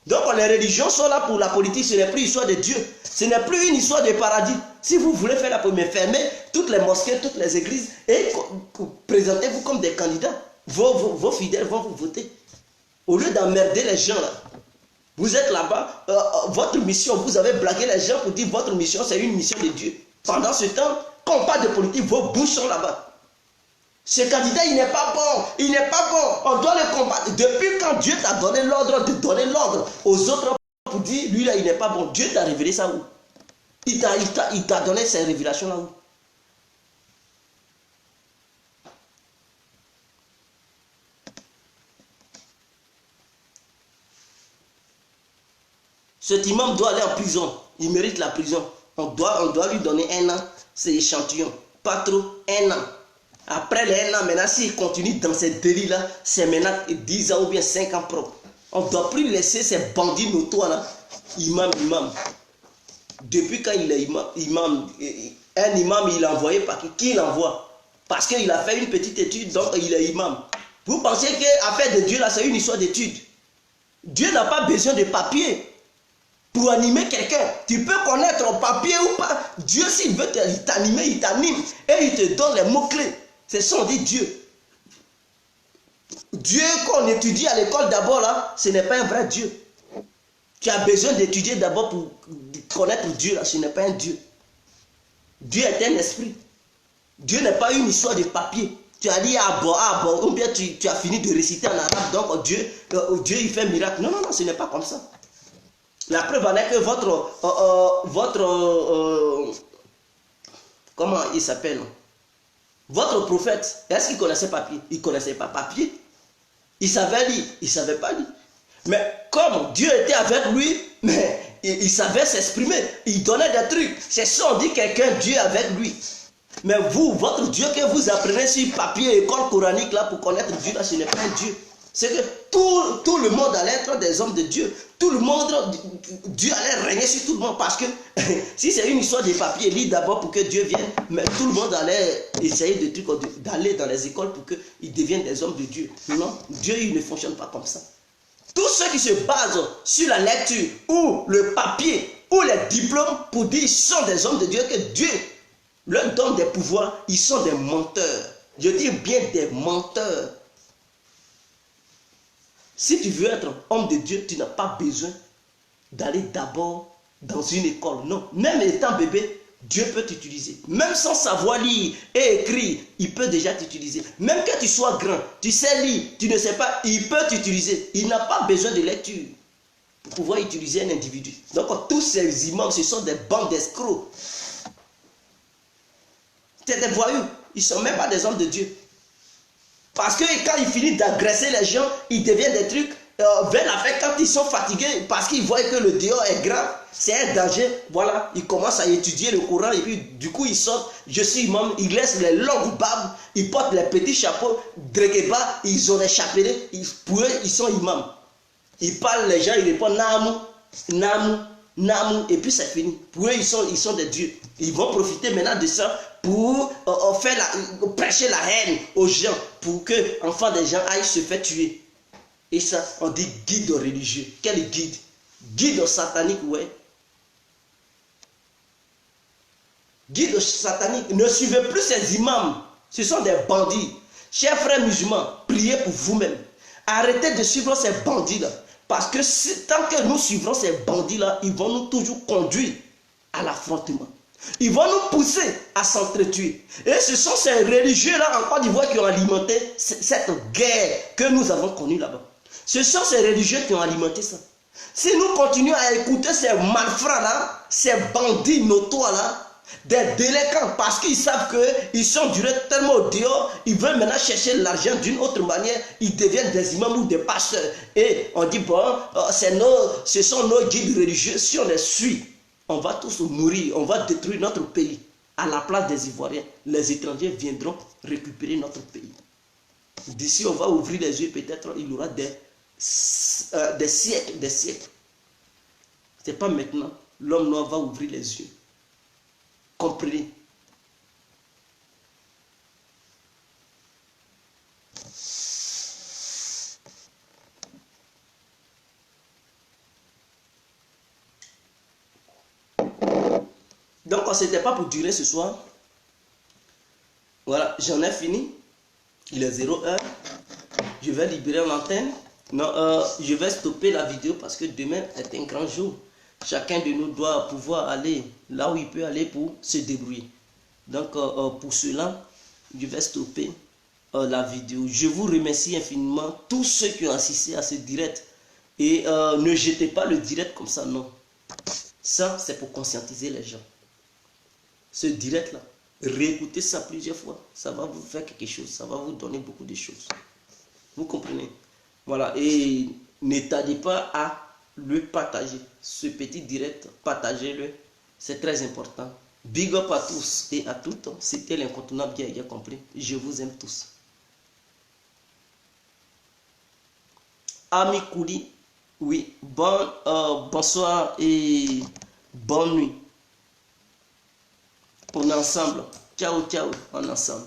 Donc les religions sont là pour la politique, ce n'est plus l'histoire de Dieu. Ce n'est plus une histoire de paradis. Si vous voulez faire la première, fermez toutes les mosquées, toutes les églises et présentez-vous comme des candidats. Vos fidèles vont vous voter. Au lieu d'emmerder les gens là. Vous êtes là-bas, votre mission, vous avez blagué les gens pour dire votre mission c'est une mission de Dieu. Pendant ce temps, quand on parle de politique, vos bouches sont là-bas. Ce candidat, il n'est pas bon, il n'est pas bon, on doit le combattre. Depuis quand Dieu t'a donné l'ordre de donner l'ordre aux autres pour dire, lui là, il n'est pas bon. Dieu t'a révélé ça où? Il t'a donné ces révélations là où? Cet imam doit aller en prison, il mérite la prison. On doit lui donner 1 an, c'est échantillon, pas trop, 1 an. Après les 1 an, maintenant, s'il continue dans ces délits-là, c'est maintenant 10 ans ou bien 5 ans propres. On ne doit plus laisser ces bandits notoires là, imam. Depuis quand il est imam, un imam, il est envoyé par qui l'envoie? Parce qu'il a fait une petite étude, donc il est imam. Vous pensez que l'affaire de Dieu là, c'est une histoire d'étude? Dieu n'a pas besoin de papier pour animer quelqu'un. Tu peux connaître un papier ou pas. Dieu, s'il veut t'animer, il t'anime. Et il te donne les mots-clés. C'est ça, on dit Dieu. Dieu qu'on étudie à l'école d'abord là, ce n'est pas un vrai Dieu. Tu as besoin d'étudier d'abord pour connaître Dieu là, ce n'est pas un Dieu. Dieu est un esprit. Dieu n'est pas une histoire de papier. Tu as dit bon, ou bien tu as fini de réciter en arabe, donc Dieu il fait miracle. Non, ce n'est pas comme ça. La preuve en est que comment il s'appelle? Votre prophète, est-ce qu'il connaissait papier? Il ne connaissait pas papier. Il savait lire, il ne savait pas lire. Mais comme Dieu était avec lui, mais il savait s'exprimer. Il donnait des trucs. C'est ça, on dit quelqu'un, Dieu avec lui. Mais vous, votre Dieu que vous apprenez sur papier, école coranique, là, pour connaître Dieu, là, ce n'est pas un Dieu. C'est que tout le monde allait être des hommes de Dieu. Tout le monde, Dieu allait régner sur tout le monde. Parce que si c'est une histoire de papier, lis d'abord pour que Dieu vienne. Mais tout le monde allait essayer d'aller dans les écoles pour qu'ils deviennent des hommes de Dieu. Non, Dieu, il ne fonctionne pas comme ça. Tous ceux qui se basent sur la lecture ou le papier ou les diplômes pour dire qu'ils sont des hommes de Dieu, que Dieu leur donne des pouvoirs, ils sont des menteurs. Je dis bien des menteurs. Si tu veux être homme de Dieu, tu n'as pas besoin d'aller d'abord dans une école. Non, même étant bébé, Dieu peut t'utiliser. Même sans savoir lire et écrire, il peut déjà t'utiliser. Même que tu sois grand, tu sais lire, tu ne sais pas, il peut t'utiliser. Il n'a pas besoin de lecture pour pouvoir utiliser un individu. Donc tous ces imams, ce sont des bandes d'escrocs. C'est des voyous. Ils ne sont même pas des hommes de Dieu. Parce que quand ils finissent d'agresser les gens, ils deviennent des trucs. Vers la fin, quand ils sont fatigués, parce qu'ils voient que le dehors est grave, c'est un danger, voilà, ils commencent à étudier le Coran et puis du coup ils sortent, je suis imam, ils laissent les longues barbes, ils portent les petits chapeaux, dregeba, ils ont des chapelets, pour eux ils sont imams. Ils parlent, les gens, ils répondent Namu, Namu, Namu, et puis c'est fini. Pour eux ils sont des dieux. Ils vont profiter maintenant de ça pour prêcher la haine aux gens, pour que enfants des gens aillent se faire tuer. Et ça, on dit guide religieux. Quel guide? Guide satanique, ouais. Guide satanique. Ne suivez plus ces imams. Ce sont des bandits. Chers frères musulmans, priez pour vous-même. Arrêtez de suivre ces bandits-là. Parce que tant que nous suivrons ces bandits-là, ils vont nous toujours conduire à l'affrontement. Ils vont nous pousser à s'entretuer. Et ce sont ces religieux-là en Côte d'Ivoire qui ont alimenté cette guerre que nous avons connue là-bas. Ce sont ces religieux qui ont alimenté ça. Si nous continuons à écouter ces malfrats-là, ces bandits notoires-là, des délinquants, parce qu'ils savent qu'ils sont durés tellement au dehors, ils veulent maintenant chercher l'argent d'une autre manière, ils deviennent des imams ou des pasteurs. Et on dit, bon, ce sont nos guides religieux, si on les suit, on va tous mourir, on va détruire notre pays. À la place des Ivoiriens, les étrangers viendront récupérer notre pays. D'ici, on va ouvrir les yeux, peut-être il y aura des siècles, des siècles. Ce n'est pas maintenant. L'homme noir va ouvrir les yeux. Comprenez. Donc, ce n'était pas pour durer ce soir. Voilà, j'en ai fini. Il est 0 heure. Je vais libérer l'antenne. Non, je vais stopper la vidéo parce que demain est un grand jour. Chacun de nous doit pouvoir aller là où il peut aller pour se débrouiller. Donc, pour cela, je vais stopper la vidéo. Je vous remercie infiniment tous ceux qui ont assisté à ce direct. Et ne jetez pas le direct comme ça, non. Ça, c'est pour conscientiser les gens. Ce direct-là, réécoutez ça plusieurs fois. Ça va vous faire quelque chose. Ça va vous donner beaucoup de choses. Vous comprenez? Voilà. Et ne tardez pas à le partager. Ce petit direct, partagez-le. C'est très important. Big up à tous et à toutes. C'était l'incontournable qui a compris. Je vous aime tous. Ami Kouli, oui. Bonsoir et bonne nuit. On est ensemble. Ciao, ciao. On est ensemble.